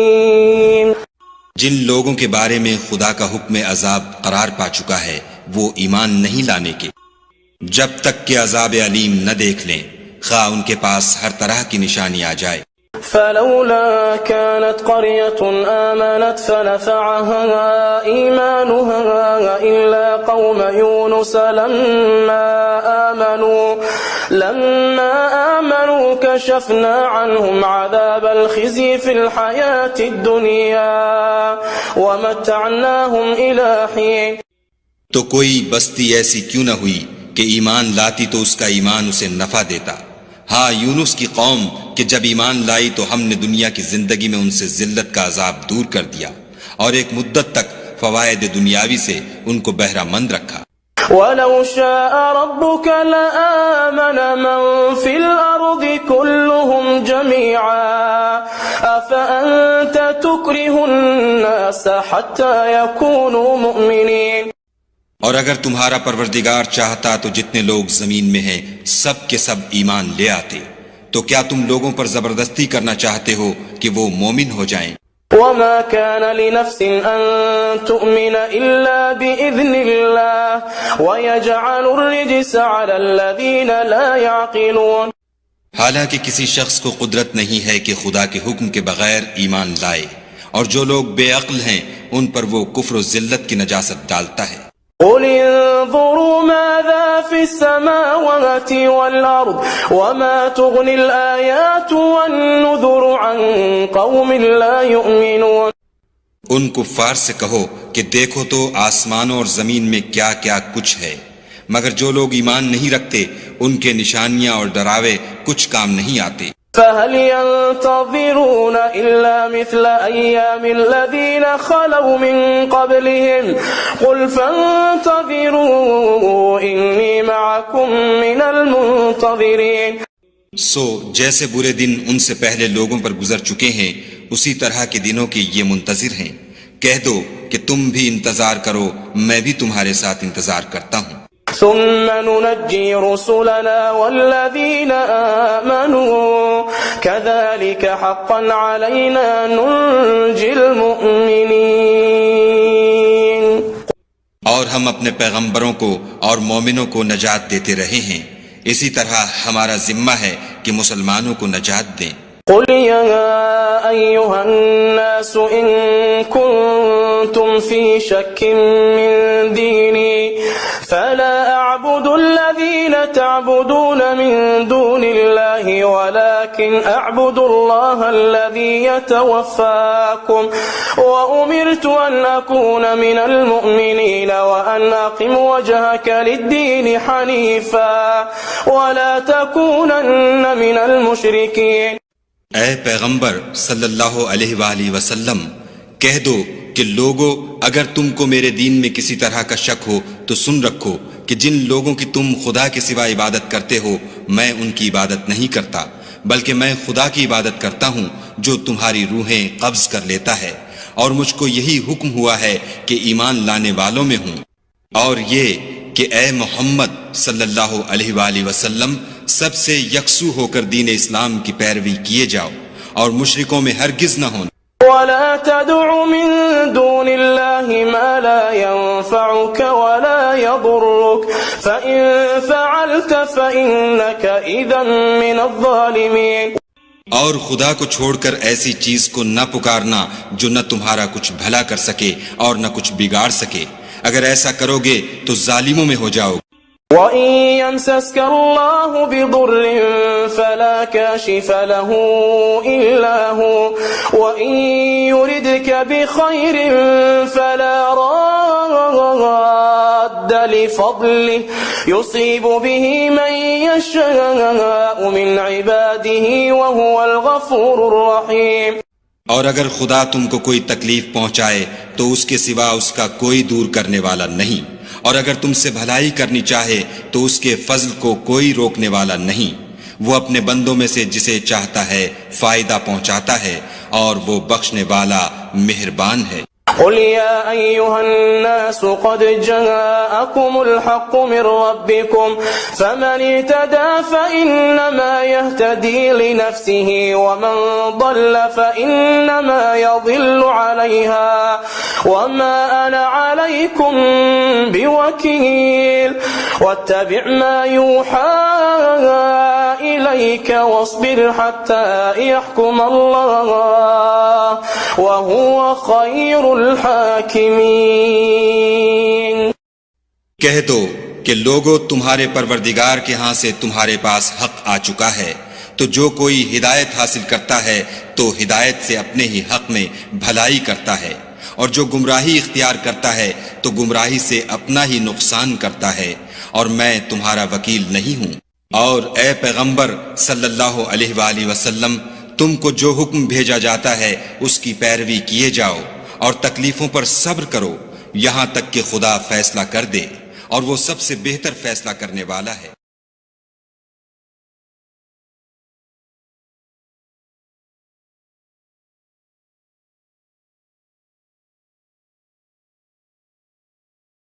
جن لوگوں کے بارے میں خدا کا حکم عذاب قرار پا چکا ہے وہ ایمان نہیں لانے کے جب تک کہ عذاب علیم نہ دیکھ لیں خواہ ان کے پاس ہر طرح کی نشانی آ جائے. فلولا كانت قرية آمنت فنفعها إيمانها إلا قوم يونس لما آمنوا كشفنا عنهم عذاب الخزي في الحياة الدنيا ومتعناهم إلى حين. تو کوئی بستی ایسی کیوں نہ ہوئی کہ ایمان لاتی تو اس کا ایمان اسے نفع دیتا. ہاں یونس کی قوم کہ جب ایمان لائی تو ہم نے دنیا کی زندگی میں ان سے ذلت کا عذاب دور کر دیا اور ایک مدت تک فوائد دنیاوی سے ان کو بہرہ مند رکھا. وَلَوْ شَاءَ رَبُّكَ لَآمَنَ مَن فِي الْأَرْضِ كُلُّهُمْ جَمِيعًا أَفَأَنْتَ تُكْرِهُ النَّاسَ حَتَّى يَكُونُوا مُؤْمِنِينَ. اور اگر تمہارا پروردگار چاہتا تو جتنے لوگ زمین میں ہیں سب کے سب ایمان لے آتے. تو کیا تم لوگوں پر زبردستی کرنا چاہتے ہو کہ وہ مومن ہو جائیں؟ وما كان لنفس أن تؤمن إلا بإذن الله ويجعل الرجس على الذين لا يعقلون. حالانکہ کسی شخص کو قدرت نہیں ہے کہ خدا کے حکم کے بغیر ایمان لائے، اور جو لوگ بے عقل ہیں ان پر وہ کفر و ذلت کی نجاست ڈالتا ہے. قل انظروا ماذا في السماوات والأرض وما تغني الآيات والنذر عن قوم لا يؤمنون. ان کفار سے کہو کہ دیکھو تو آسمانوں اور زمین میں کیا کیا کچھ ہے، مگر جو لوگ ایمان نہیں رکھتے ان کے نشانیاں اور ڈراوے کچھ کام نہیں آتے. فهل ينتظرون إلا مثل أيام الذين خلوا من قبلهم قل فانتظروا إني معكم من المنتظرين. سو جیسے برے دن ان سے پہلے لوگوں پر گزر چکے ہیں اسی طرح کے دنوں کے یہ منتظر ہیں. کہہ دو کہ تم بھی انتظار کرو، میں بھی تمہارے ساتھ انتظار کرتا ہوں. ثم ننجي رسلنا والذين آمنوا كذلك حقا علينا ننجي المؤمنين. اور ہم اپنے پیغمبروں کو اور مومنوں کو نجات دیتے رہے ہیں، اسی طرح ہمارا ذمہ ہے کہ مسلمانوں کو نجات دیں. قل يا أيها الناس إن كنتم في شك من ديني فلا أعبد الذين تعبدون من دون الله ولكن أعبد الله الذي يتوفاكم وأمرت أن أكون من المؤمنين وأن أقم وجهك للدين حنيفا ولا تكونن من المشركين. اے پیغمبر صلی اللہ علیہ وآلہ وسلم، کہہ دو کہ لوگو اگر تم کو میرے دین میں کسی طرح کا شک ہو تو سن رکھو کہ جن لوگوں کی تم خدا کے سوا عبادت کرتے ہو میں ان کی عبادت نہیں کرتا، بلکہ میں خدا کی عبادت کرتا ہوں جو تمہاری روحیں قبض کر لیتا ہے، اور مجھ کو یہی حکم ہوا ہے کہ ایمان لانے والوں میں ہوں. اور یہ کہ اے محمد صلی اللہ علیہ وآلہ وسلم سب سے یکسو ہو کر دین اسلام کی پیروی کیے جاؤ اور مشرکوں میں ہرگز نہ ہونا. ولا تدع من دون الله ما لا ينفعك ولا يضرك فإن فعلت فإنك إذا من الظالمين. اور خدا کو چھوڑ کر ایسی چیز کو نہ پکارنا جو نہ تمہارا کچھ بھلا کر سکے اور نہ کچھ بگاڑ سکے، اگر ایسا کرو گے تو ظالموں میں ہو جاؤ. وَإِن يَمْسَسْكَ اللَّهُ بِضُرٍّ فَلَا كَاشِفَ لَهُ إِلَّا هُوَ وَإِن يُرِدْكَ بِخَيْرٍ فَلَا رَادَّ لِفَضْلِهِ يُصِيبُ بِهِ مَن يَشَاءُ مِنْ عِبَادِهِ وَهُوَ الْغَفُورُ الرَّحِيمُ. اور اگر خدا تم کو کوئی تکلیف پہنچائے تو اس کے سوا اس کا کوئی دور کرنے والا نہیں، اور اگر تم سے بھلائی کرنی چاہے تو اس کے فضل کو کوئی روکنے والا نہیں. وہ اپنے بندوں میں سے جسے چاہتا ہے فائدہ پہنچاتا ہے اور وہ بخشنے والا مہربان ہے. قل يا أيها الناس قد جاءكم الحق من ربكم فمن اهتدى فإنما يهتدي لنفسه ومن ضل فإنما يضل عليها وما أنا عليكم بوكيل واتبع ما يوحى إليك واصبر حتى يحكم الله وهو خير الحاکمین. کہہ دو کہ لوگو تمہارے پروردگار کے ہاں سے تمہارے پاس حق آ چکا ہے، تو جو کوئی ہدایت حاصل کرتا ہے تو ہدایت سے اپنے ہی حق میں بھلائی کرتا ہے، اور جو گمراہی اختیار کرتا ہے تو گمراہی سے اپنا ہی نقصان کرتا ہے، اور میں تمہارا وکیل نہیں ہوں۔ اور اے پیغمبر صلی اللہ علیہ وآلہ وسلم، تم کو جو حکم بھیجا جاتا ہے اس کی پیروی کیے جاؤ، اور تکلیفوں پر صبر کرو، یہاں تک کہ خدا فیصلہ کر دے، اور وہ سب سے بہتر فیصلہ کرنے والا ہے۔